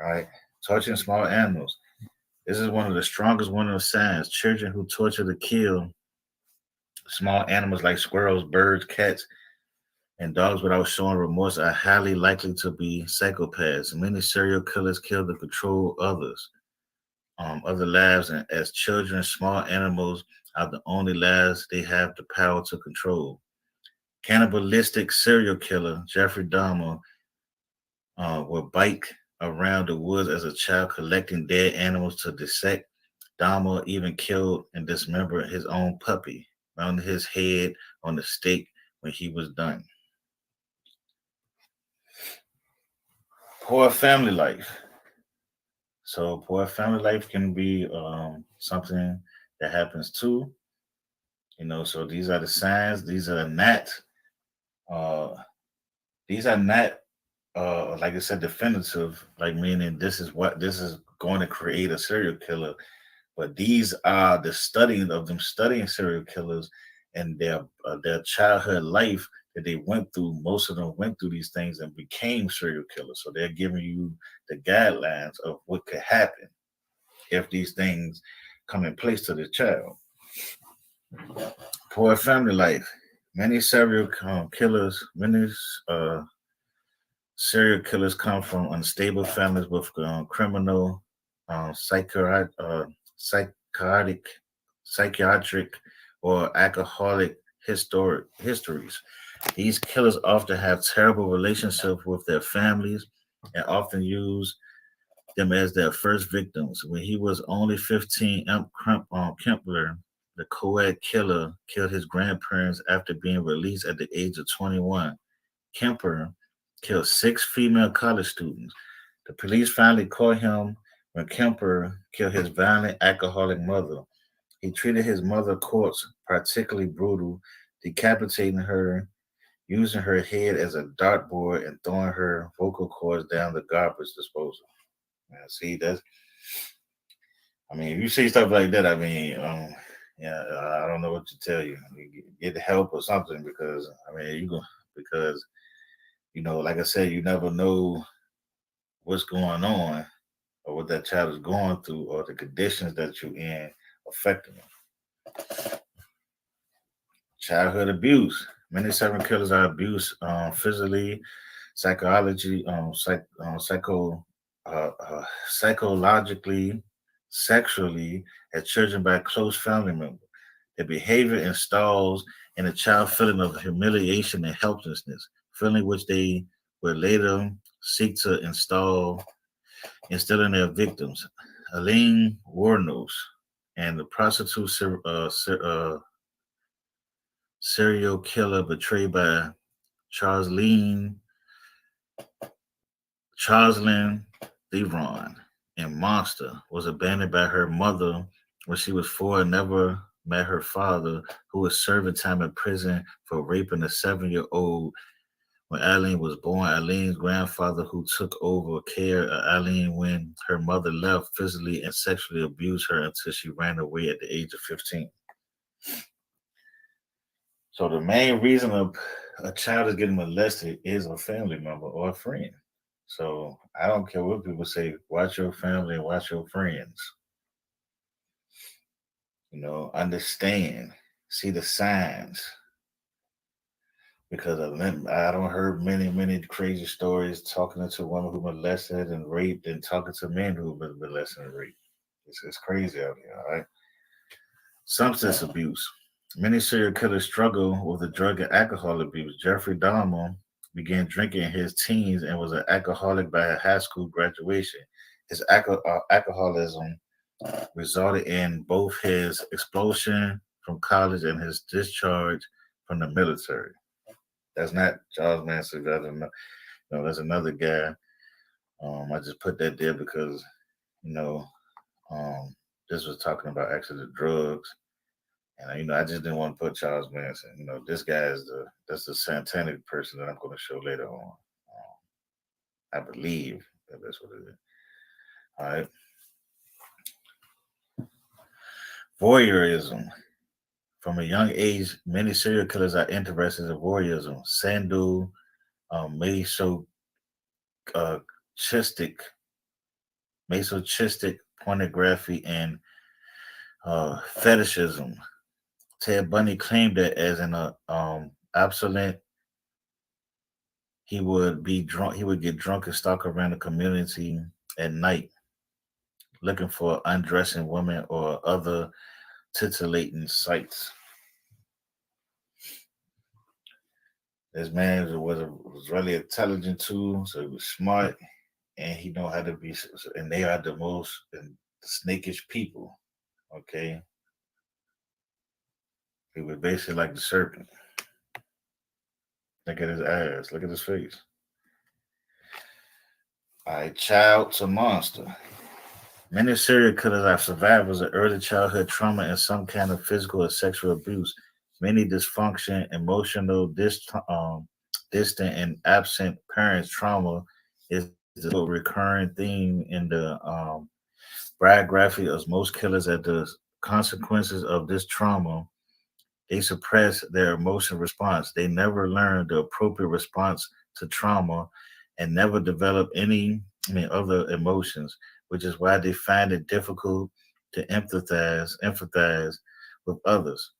All right, torturing small animals. This is one of the strongest one of the signs. Children who torture to kill small animals like squirrels, birds, cats, and dogs without showing remorse are highly likely to be psychopaths. Many serial killers kill to control others. Other lives, and as children, small animals are the only lives they have the power to control. Cannibalistic serial killer Jeffrey Dahmer would bike around the woods as a child, collecting dead animals to dissect. Dahmer even killed and dismembered his own puppy, mounted his head on the stake when he was done. Poor family life. So, poor family life can be something that happens too. So these are the signs. Uh, these are not, like I said, definitive. Like meaning this is going to create a serial killer. But these are the studying of them studying serial killers and their childhood life that they went through. Most of them went through these things and became serial killers. So they're giving you the guidelines of what could happen if these things come in place to the child. Poor family life. Many uh, serial killers come from unstable families with criminal, psychotic, psychiatric, or alcoholic histories. These killers often have terrible relationships with their families and often use them as their first victims. When he was only 15, Kempler, the co-ed killer, killed his grandparents after being released at the age of 21. Kemper killed six female college students. The police finally caught him when Kemper killed his violent alcoholic mother. He treated his mother corpse particularly brutal, decapitating her, using her head as a dartboard, and throwing her vocal cords down the garbage disposal. Now, see, if you see stuff like that, yeah, I don't know what to tell you. Get help or something because, because, like I said, you never know what's going on or what that child is going through or the conditions that you're in affecting them. Childhood abuse. Many serial killers are abused physically, psychology, psychologically, sexually as children by a close family member. Their behavior installs in a child feeling of humiliation and helplessness, feeling which they will later seek to instill in their victims. Elaine Warnos and the prostitute serial killer betrayed by Charles Charleslyn Theron in Monster was abandoned by her mother when she was 4 and never met her father, who was serving time in prison for raping a 7-year-old. When Eileen was born, Eileen's grandfather, who took over care of Eileen when her mother left, physically and sexually abused her until she ran away at the age of 15. So the main reason a child is getting molested is a family member or a friend. So I don't care what people say. Watch your family and watch your friends. Understand, see the signs. Because I don't heard many crazy stories talking to women who molested and raped, and talking to men who been molested and raped. It's crazy out here, all right? Substance abuse. Many serial killers struggle with the drug and alcohol abuse. Jeffrey Dahmer began drinking in his teens and was an alcoholic by high school graduation. His alcoholism resulted in both his expulsion from college and his discharge from the military. That's not Charles Manson. That's another guy. I just put that there because you know um, this was talking about actually the drugs, and I just didn't want to put Charles Manson. This guy is that's the satanic person that I'm going to show later on. I believe that's what it is. All right, voyeurism. From a young age, many serial killers are interested in voyeurism. Sandu, masochistic, uh, masochistic pornography, and fetishism. Ted Bundy claimed that as an obsolete, he would be drunk. He would get drunk and stalk around the community at night, looking for undressing women or other titillating sights. This man was really intelligent too, so he was smart, and he know how to be. And they are the most snakish people. Okay, he was basically like the serpent. Look at his eyes. Look at his face. All right, child to monster. Many serial killers are survivors of early childhood trauma and some kind of physical or sexual abuse. Many dysfunction, emotional, distant, and absent parents' trauma is a recurring theme in the biography of most killers. At the consequences of this trauma, they suppress their emotional response. They never learn the appropriate response to trauma and never develop other emotions, which is why they find it difficult to empathize with others.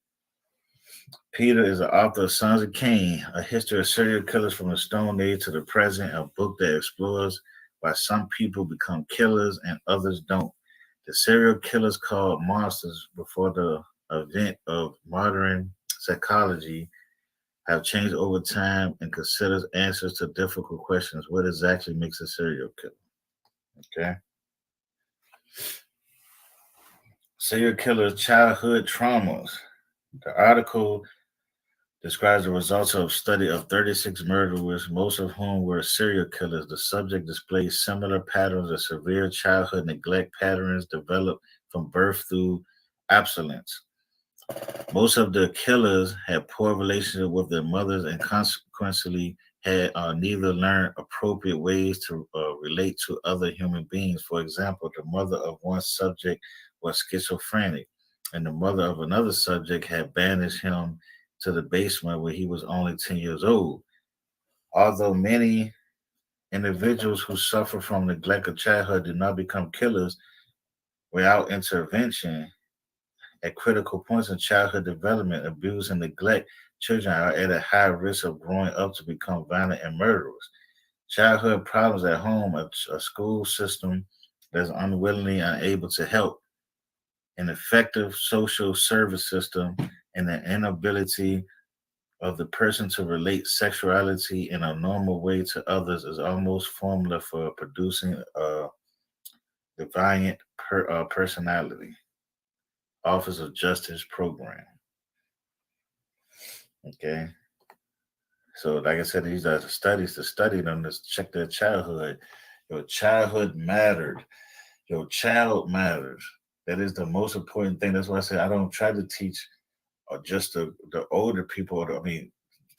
Peter is the author of Sons of Cain, a history of serial killers from the Stone Age to the present, a book that explores why some people become killers and others don't. The serial killers called monsters before the advent of modern psychology have changed over time and considers answers to difficult questions. What exactly makes a serial killer? Okay. Serial killer childhood traumas. The article describes the results of a study of 36 murderers, most of whom were serial killers. The subject displays similar patterns of severe childhood neglect patterns developed from birth through abstinence. Most of the killers had poor relationship with their mothers and consequently had neither learned appropriate ways to relate to other human beings. For example, the mother of one subject was schizophrenic, and the mother of another subject had banished him to the basement when he was only 10 years old. Although many individuals who suffer from neglect of childhood do not become killers without intervention, at critical points in childhood development, abuse and neglect, children are at a high risk of growing up to become violent and murderers. Childhood problems at home, a school system that is unwillingly unable to help, an effective social service system, and the inability of the person to relate sexuality in a normal way to others is almost formula for producing a deviant personality. Office of Justice Program. Okay. So, like I said, these are the studies to study them to check their childhood. Your childhood mattered. Your child matters. That is the most important thing. That's why I say I don't try to teach just the older people,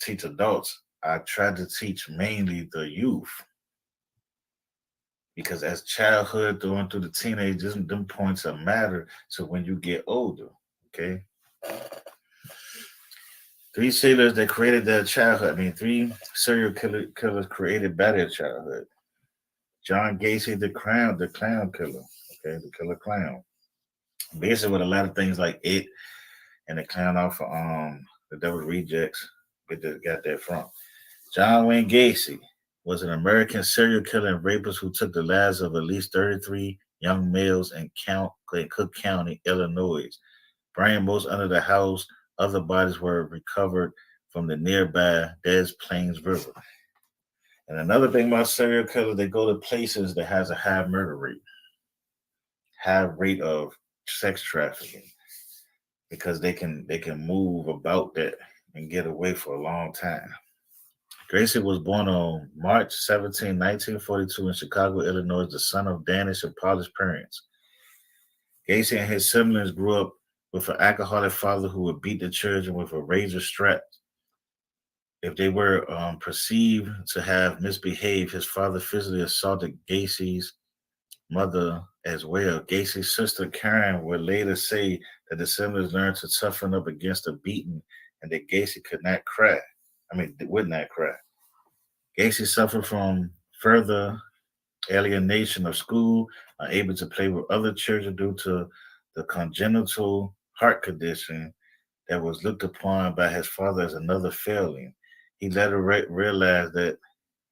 teach adults. I try to teach mainly the youth. Because as childhood going through the teenagers, them points that matter. So when you get older, okay. Three sailors that created their childhood. Three serial killers created by their childhood. John Gacy, the clown killer. Okay, the killer clown. Basically, with a lot of things like it and the clown off of the Devil Rejects, got that from. John Wayne Gacy was an American serial killer and rapist who took the lives of at least 33 young males in Cook County, Illinois. Buried most under the house, other bodies were recovered from the nearby Des Plaines River. And another thing about serial killers, they go to places that has a high rate of sex trafficking because they can move about that and get away for a long time. Gracie was born on March 17, 1942 in Chicago, Illinois, the son of Danish and Polish parents. Gacy and his siblings grew up with an alcoholic father who would beat the children with a razor strap. If they were perceived to have misbehaved, his father physically assaulted Gacy's mother as well. Gacy's sister Karen would later say that the siblings learned to toughen up against the beating and that Gacy could not cry. Would not cry. Gacy suffered from further alienation of school, unable to play with other children due to the congenital heart condition that was looked upon by his father as another failing. He later realized that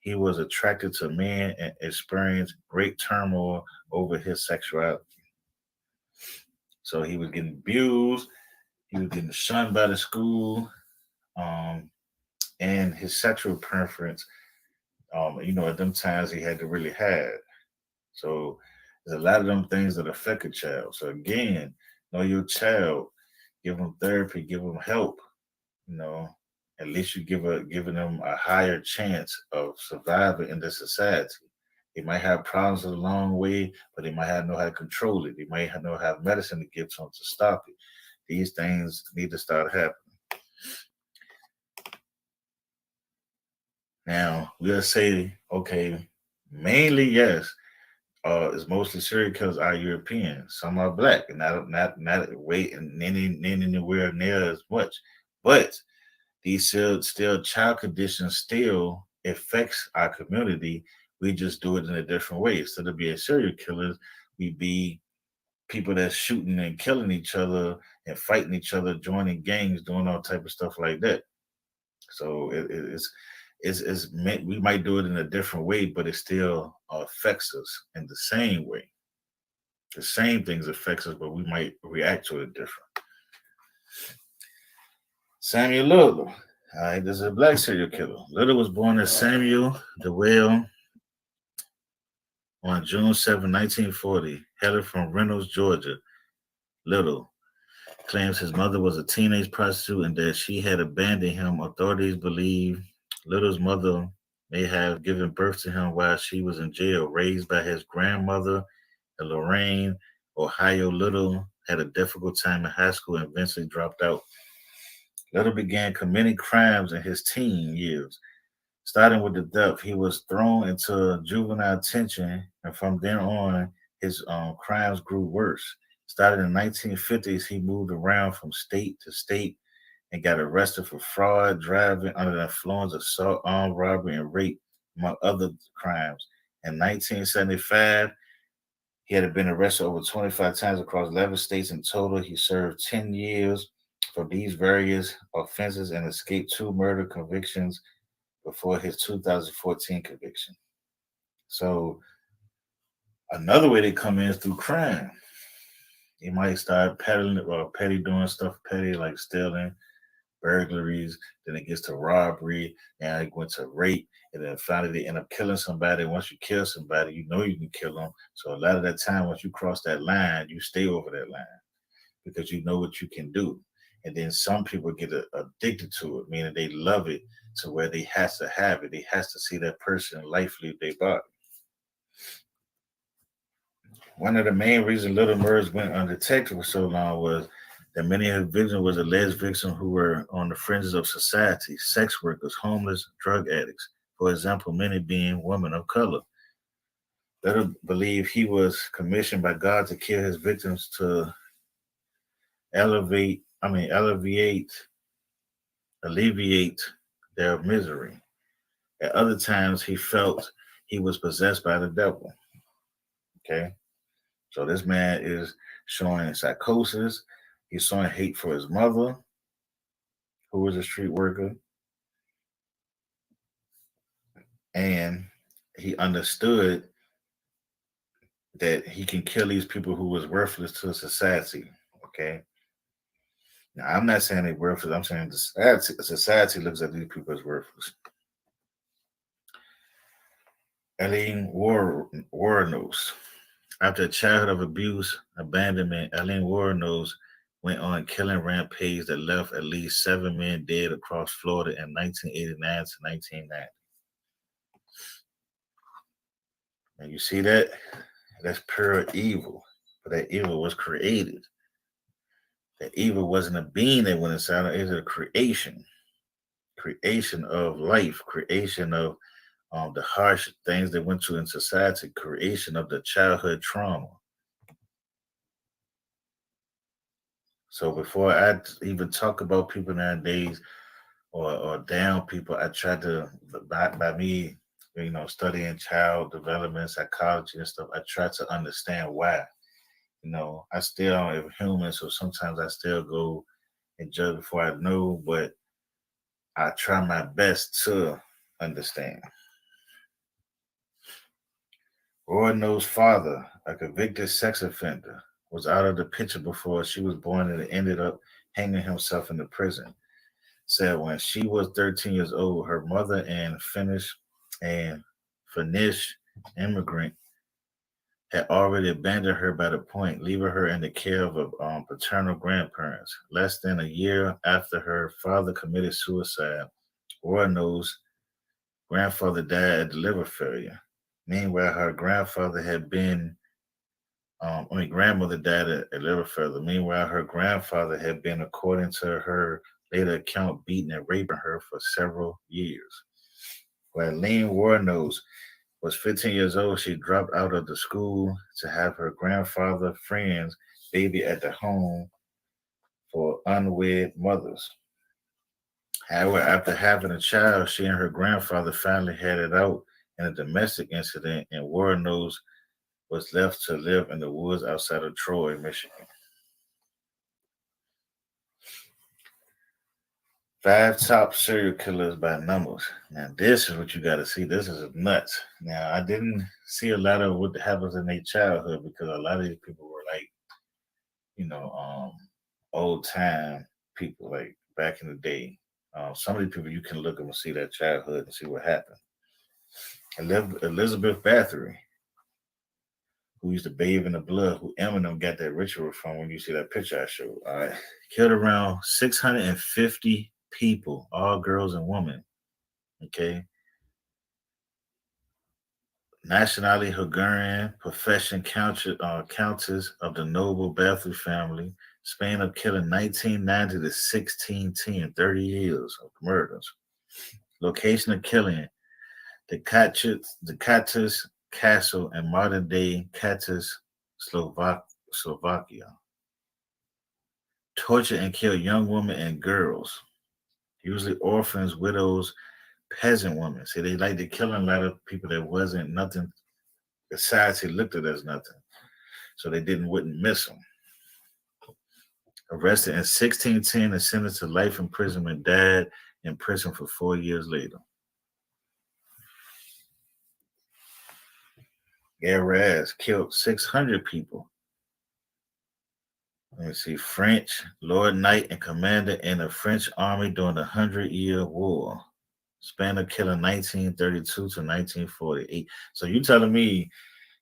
he was attracted to men and experienced great turmoil over his sexuality. So he was getting abused, he was getting shunned by the school, um, and his sexual preference. At them times he had to really hide. So there's a lot of them things that affect a child. So again, know your child, give them therapy, give them help. You know, at least you giving them a higher chance of surviving in the society. They might have problems a long way, but they might have know how to control it. They might know how to have medicine to give to them to stop it. These things need to start happening. Now we'll say, okay, mainly yes, is mostly serial killers are European. Some are black, and not way and anywhere near as much. But these still child conditions still affects our community. We just do it in a different way. Instead of being serial killers, we be people that's shooting and killing each other and fighting each other, joining gangs, doing all type of stuff like that. So it's meant we might do it in a different way, but it still affects us in the same way. The same things affects us, but we might react to it different. Samuel Little. All right, this is a black serial killer. Little was born as Samuel DeWell on June 7, 1940, hailing from Reynolds, Georgia. Little claims his mother was a teenage prostitute and that she had abandoned him. Authorities believe Little's mother may have given birth to him while she was in jail. Raised by his grandmother in Lorraine, Ohio, Little had a difficult time in high school and eventually dropped out. Little began committing crimes in his teen years. Starting with the theft, he was thrown into juvenile detention, and from then on, his crimes grew worse. Started in the 1950s, he moved around from state to state and got arrested for fraud, driving under the influence, assault, armed robbery, and rape, among other crimes. In 1975, he had been arrested over 25 times across 11 states. In total, he served 10 years for these various offenses and escaped two murder convictions before his 2014 conviction. So another way they come in is through crime. He might start peddling or petty doing stuff petty like stealing, burglaries, then it gets to robbery, and it went to rape, and then finally they end up killing somebody. Once you kill somebody, you know you can kill them. So a lot of that time, once you cross that line, you stay over that line because you know what you can do. And then some people get addicted to it, meaning they love it to where they has to have it. They has to see that person life leave their body. One of the main reasons Little Murders went undetected for so long was that many of his victims was alleged victims who were on the fringes of society, sex workers, homeless, drug addicts. For example, many being women of color. Little believed he was commissioned by God to kill his victims to alleviate their misery. At other times, he felt he was possessed by the devil. Okay, so this man is showing psychosis. He's showing hate for his mother, who was a street worker, and he understood that he can kill these people who was worthless to society. Okay. Now I'm not saying they're worthless. I'm saying the society looks at these people as worthless. Eileen Warnos. After a childhood of abuse, abandonment, Eileen Warnos went on a killing rampage that left at least 7 men dead across Florida in 1989 to 1990. And you see that? That's pure evil. But that evil was created. That evil wasn't a being that went inside, it was a creation. Creation of life, creation of the harsh things that went through in society, creation of the childhood trauma. So before I even talk about people nowadays or down people, I try to by me, studying child development, psychology and stuff. I try to understand why. I still am human, so sometimes I still go and judge before I know, but I try my best to understand. Roy father, a convicted sex offender, was out of the picture before she was born and ended up hanging himself in the prison. Said when she was 13 years old, her mother and Finnish immigrant had already abandoned her by the point, leaving her in the care of paternal grandparents. Less than a year after her father committed suicide, Roano's grandfather died at the liver failure. Meanwhile, her grandfather had been, grandmother died at liver failure. Meanwhile, her grandfather had been, according to her later account, beating and raping her for several years. When Lean Warnos was 15 years old, she dropped out of the school to have her grandfather friend's baby at the home for unwed mothers. However, after having a child, she and her grandfather finally had it out in a domestic incident, and Warnos was left to live in the woods outside of Troy, Michigan. 5 top serial killers by numbers. Now, this is what you got to see. This is nuts. Now, I didn't see a lot of what happens in their childhood because a lot of these people were like, you know, um, old time people, like back in the day. Some of these people you can look up and see their childhood and see what happened. Elizabeth Bathory, who used to bathe in the blood, who Eminem got that ritual from when you see that picture I showed. All right. Killed around 650 people, all girls and women. Okay. Nationality Hungarian, profession countess of the noble Bathory family, span of killing 1990 to 1610, 30 years of murders. Location of killing, the Katus Castle in modern day Katus, Slovakia. Torture and kill young women and girls, usually orphans, widows, peasant women. See, they like to kill a lot of people that wasn't nothing. Society looked at as nothing, so they wouldn't miss them. Arrested in 1610 and sentenced to life imprisonment, died in prison for 4 years later. Garaz killed 600 people. Let me see. French Lord Knight and commander in the French army during the 100-Year War. Span of killing 1932 to 1948. So you telling me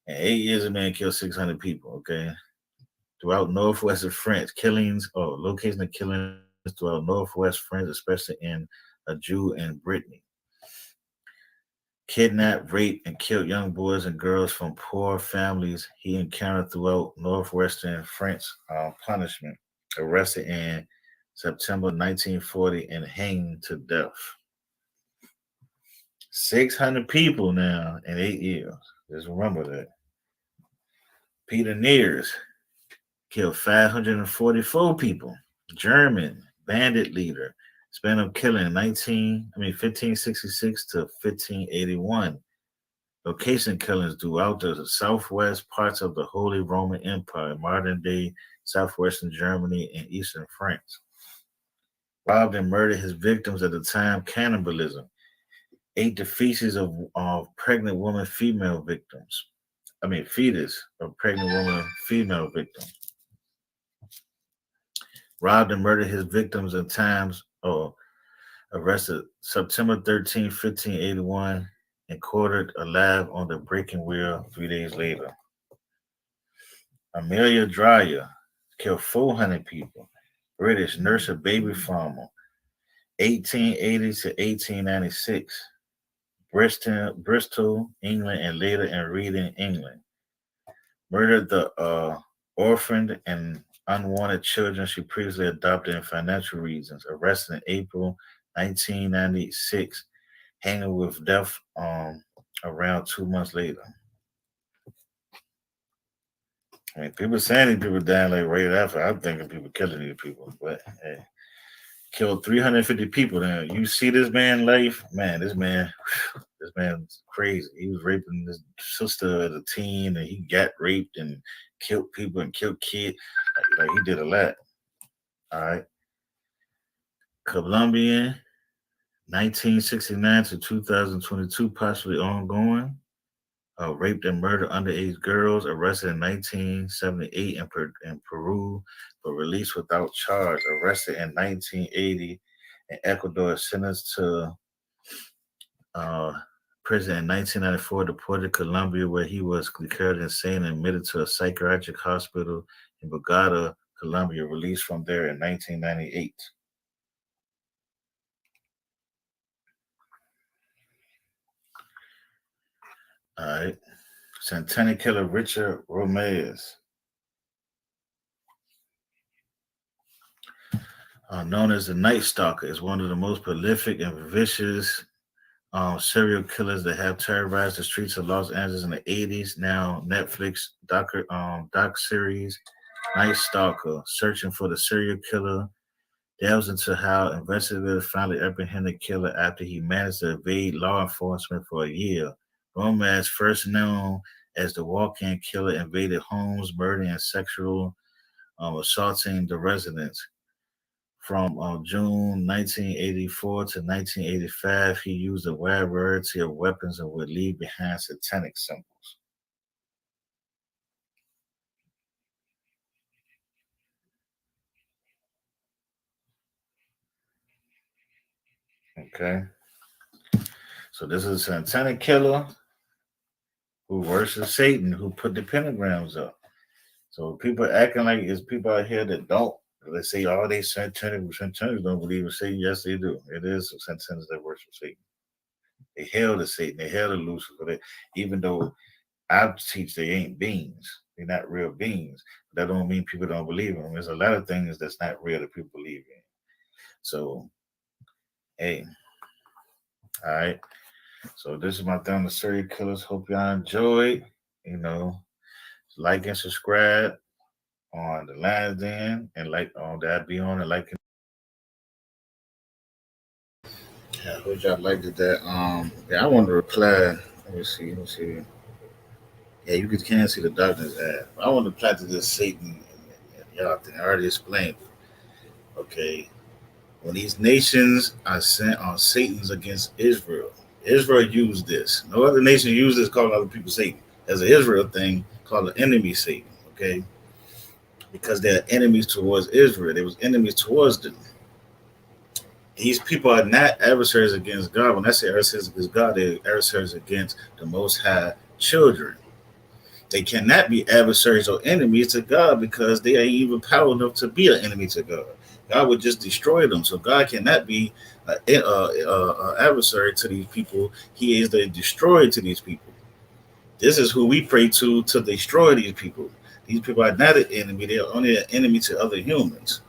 in 8 years a man killed 600 people, okay? Throughout northwestern France, location of killings throughout northwest France, especially in a Jew in Brittany. Kidnapped, raped, and killed young boys and girls from poor families he encountered throughout northwestern France. Punishment. Arrested in September 1940 and hanged to death. 600 people now in 8 years. Just remember that. Peter Neers killed 544 people. German bandit leader. Span of killing 1566 to 1581. Location killings throughout the southwest parts of the Holy Roman Empire, modern day southwestern Germany and eastern France. Robbed and murdered his victims at the time, cannibalism. Ate the feces of pregnant women, female victims. fetus of pregnant woman, female victim. Robbed and murdered his victims in times, arrested September 13, 1581, and quartered alive on the breaking wheel 3 days later. Amelia Dreyer killed 400 people. British nurse a baby farmer, 1880 to 1896. Bristol, England, and later in Reading, England. Murdered the orphaned and unwanted children she previously adopted in financial reasons. Arrested in April 1996. Hanging with death around 2 months later. I mean, people saying these people dying like right after. I'm thinking people killing these people, but hey, killed 350 people. Now you see this man life, man. This man's crazy. He was raping his sister as a teen, and he got raped and killed people and killed kids. Like he did a lot. All right, Colombian, 1969 to 2022, possibly ongoing. Raped and murdered underage girls, arrested in 1978 in Peru, but released without charge. Arrested in 1980 in Ecuador, sentenced to uh, prison in 1994, deported to Colombia, where he was declared insane and admitted to a psychiatric hospital in Bogota, Colombia, released from there in 1998. All right. Santana killer Richard Ramirez, known as the Night Stalker, is one of the most prolific and vicious serial killers that have terrorized the streets of Los Angeles in the 80s. Now Netflix doc series Night Stalker, searching for the serial killer, delves into how investigators finally apprehended the killer after he managed to evade law enforcement for a year. Gomez, first known as the walk-in killer, invaded homes, murdering and sexual assaulting the residents. From June 1984 to 1985, he used a wide variety of weapons and would leave behind satanic symbols. Okay, so this is a satanic killer who worships Satan, who put the pentagrams up. So people acting like it's people out here that don't. They say all they Santaners don't believe in Satan. Yes, they do. It is some Santaners that worship Satan. They hail to Satan. They hail to Lucifer. Even though I teach they ain't beings. They're not real beings. That don't mean people don't believe in them. There's a lot of things that's not real that people believe in. So, hey, all right. So this is my thing on the serial killers. Hope y'all enjoyed. You know, like and subscribe on the lines then, and like on that be on and like. Yeah, I hope y'all liked it. That yeah, I want to reply. Let me see. Yeah, you can see the darkness ad. I want to reply to this Satan. And y'all, I already explained it. Okay, when these nations are sent on Satan's against Israel, Israel used this. No other nation used this calling other people Satan. As an Israel thing called an enemy Satan. Okay, because they're enemies towards Israel. They was enemies towards them. These people are not adversaries against God. When I say adversaries against God, they're adversaries against the Most High children. They cannot be adversaries or enemies to God because they ain't even power enough to be an enemy to God. God would just destroy them. So God cannot be an adversary to these people. He is the destroyer to these people. This is who we pray to destroy these people. These people are not an enemy. They are only an enemy to other humans.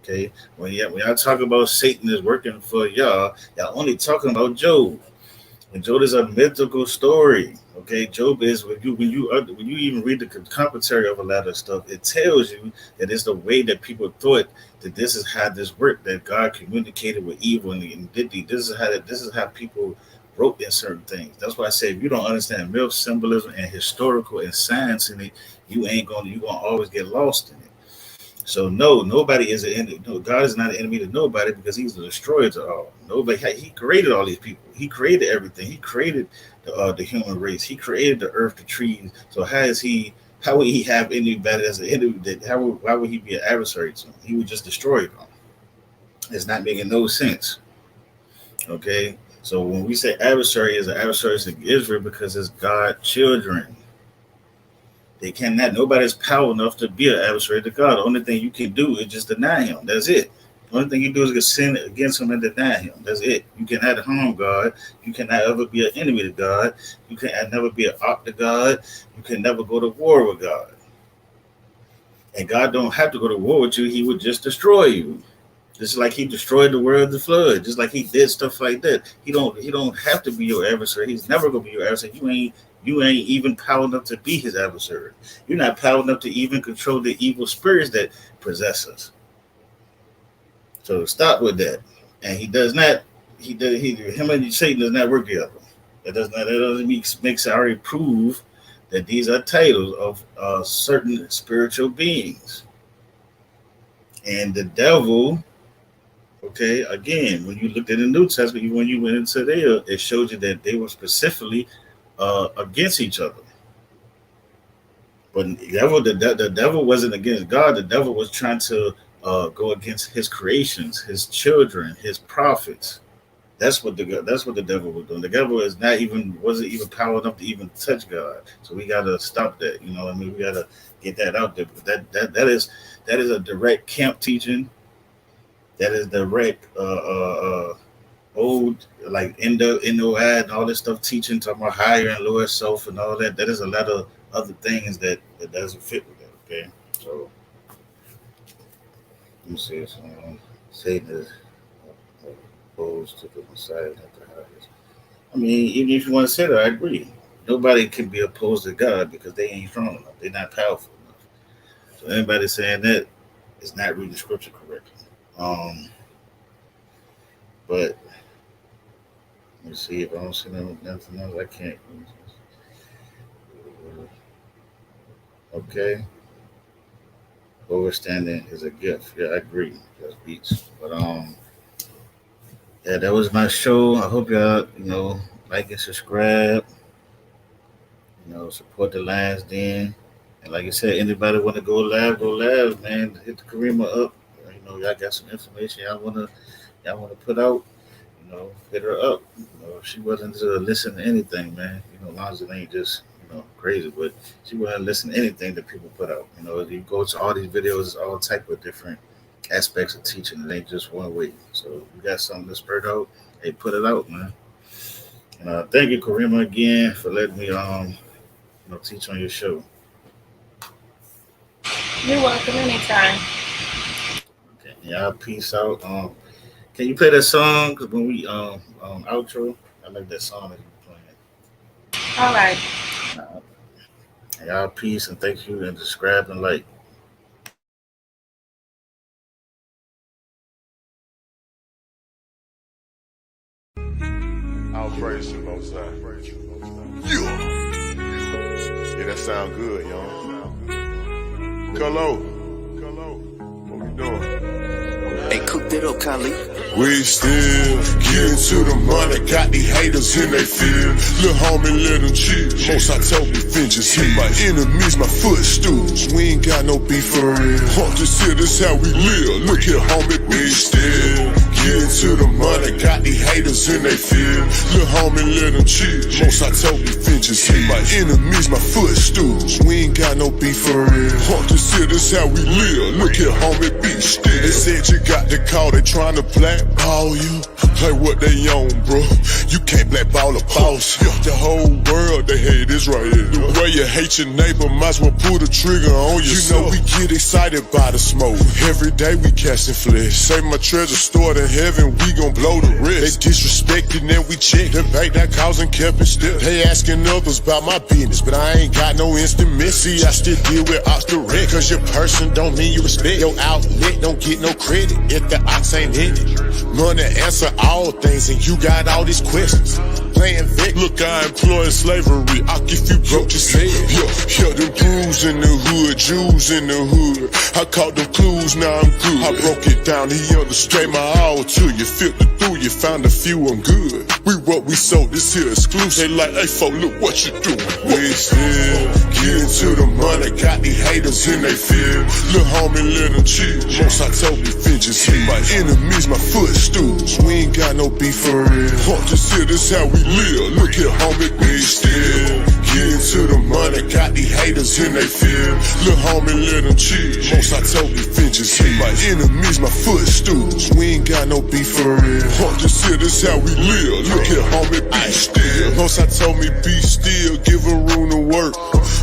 Okay, when y'all talk about Satan is working for y'all only talking about Job. And Job is a mythical story. Okay, Job is when you even read the commentary of a lot of stuff, it tells you that it's the way that people thought that this is how this worked, that God communicated with evil and did this is how people wrote in certain things. That's why I say if you don't understand myth, symbolism, and historical and science in it, you gonna always get lost in it. So no, nobody is an enemy. No, God is not an enemy to nobody because He's the destroyer to all. Nobody. He created all these people. He created everything. He created the human race. He created the earth, the trees. So how is He? How would He have anybody as an enemy? Why would He be an adversary to them? He would just destroy them. It's not making no sense. Okay. So when we say adversary is an adversary to Israel because it's God's children. They cannot, nobody has power enough to be an adversary to God. The only thing you can do is just deny Him. That's it. The only thing you do is sin against Him and deny Him. That's it. You cannot harm God. You cannot ever be an enemy to God. You can never be an opt to God. You can never go to war with God. And God don't have to go to war with you. He would just destroy you. Just like He destroyed the world of the flood. Just like He did stuff like that. He don't have to be your adversary. He's never gonna be your adversary. You ain't even power enough to be His adversary. You're not power enough to even control the evil spirits that possess us. So stop with that. And him and Satan does not work together. That doesn't make already prove that these are titles of certain spiritual beings. And the devil, okay, again, when you looked at the New Testament, when you went into there, it showed you that they were specifically against each other. But the devil wasn't against God. The devil was trying to go against His creations, His children, His prophets. That's what the devil was doing. The devil wasn't even power enough to even touch God. So we gotta stop that. You know what I mean? We gotta get that out there. But that is a direct camp teaching. That is direct old like Indo and all this stuff teaching, talking about higher and lower self and all that. That is a lot of other things that doesn't fit with that. Okay, so let me see. Satan is opposed to the Messiah. I mean, even if you want to say that, I agree. Nobody can be opposed to God because they ain't strong enough. They're not powerful enough. So anybody saying that is not reading the scripture correctly. But let me see if I don't see nothing else. I can't. Okay. Overstanding is a gift. Yeah, I agree. That's beats. But yeah, that was my show. I hope y'all, like and subscribe. Support the Lions Den. And like I said, anybody want to go live, man. Hit the Karima up. Y'all got some information y'all wanna put out. Hit her up. She wasn't to listen to anything, man. As long as it ain't just crazy, but she wouldn't listen to anything that people put out. You go to all these videos, all type of different aspects of teaching. It ain't just one way. So you got something to spread out, hey, put it out, man. And thank you, Karima, again for letting me teach on your show. You're welcome anytime. Okay, y'all peace out. Can you play that song? Because when we outro, I like that song that you're playing. All right. Y'all peace and thank you and subscribe and like. I'll praise you, Most High. Yeah, that sound good, y'all. Hello. What we doing? Hey, cook that up, Kali. We still getting to the money, got these haters in they feel. Lil' homie, let them chill. Most I told me, vengeance hit my enemies, my footstools. We ain't got no beef for real. This here, this how we live. Look here, homie, we still getting to the money, got these haters in they feel. Lil' homie, let them chill. Most I told me, vengeance hit my enemies, my footstools. We ain't got no beef for real. This here, this how we live. Look here, homie, be still. They said you got the call, they trying to blackball you. Like what they own, bro. You can't blackball a boss. The whole world, they hate this right here. The way you hate your neighbor, might as well pull the trigger on yourself. We get excited by the smoke. Every day we casting flesh. Say my treasure stored in heaven, we gon' blow the rest. They disrespected and we check. Them bank that causing kept it still. They asking others about my business, but I ain't got no instant miss. See, I still deal with ox direct. Cause your person don't mean you respect. Your outlet don't get no credit if the ox ain't in it. Money answer all things and you got all these questions. playing Vic. Look, I employ slavery. If you broke, just say it. Yeah, them crews in the hood, Jews in the hood. I caught them clues, now I'm good. I broke it down, he understood my all to you. Filtered through, you found a few, I'm good. We what we sold, this here exclusive. They like, hey, folk, look what you doing. We still getting to the money, got these haters in they field. Lil' homie, let them chill. Most I told me, vengeance hit. My enemies, my footstools. We ain't got no beef for real. Just here, this how we live. Look here, homie, we still getting to the money, got these haters in they field. Lil' homie, let them chill. Most I told me, vengeance hit. My enemies, my footstools. We ain't got no beef for real. Just here, this how we live. Look here, homie, be still. Most I told me, be still. Give a room to work.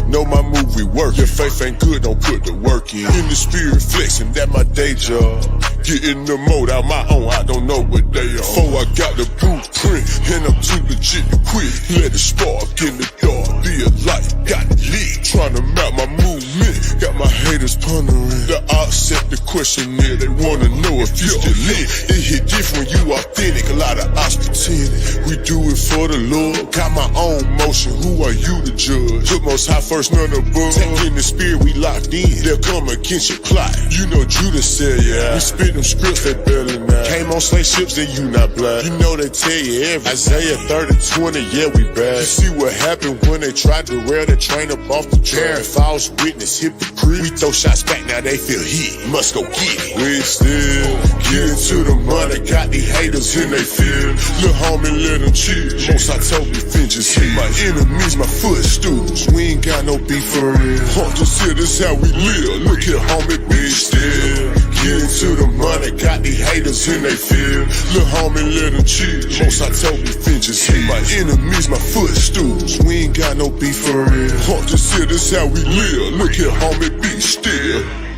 Know my movie work. Your faith ain't good, don't put the work in. In the spirit flexing, that my day job. Getting the mode out my own, I don't know what they are. Before I got the blueprint, and I'm too legit to quit. Let it spark in the dark, be a light, got it lit. Trying to map my movement, got my haters pondering. The odds set the question there, they wanna know if you still lit. It hit different, you authentic, a lot of odds pretending. We do it for the Lord, got my own motion, who are you to judge? Put most high first, none above. Taking the spirit, we locked in, they'll come against your plot. You know Judas said, yeah, we spit them scripts, they barely now. Came on slave ships, then you not black. You know they tell you every Isaiah 30:20, yeah, we bad. You see what happened when they tried to rail the train up off the track. False witness, hypocrite. We throw shots back, now they feel heat. Must go get it. We still getting to the money, got these haters in they field. Lil' homie, let them chill. Most I told me, vengeance hit. My enemies, my footstools. We ain't got no beef for real. Just here, this how we live. Look here, homie, be still. Getting to the money, got these haters in they field. Lil' homie, let them chill. Most I told me, vengeance hit. My enemies, my footstools. We ain't got no beef for real. Just here, this how we live. Look here, homie, be still.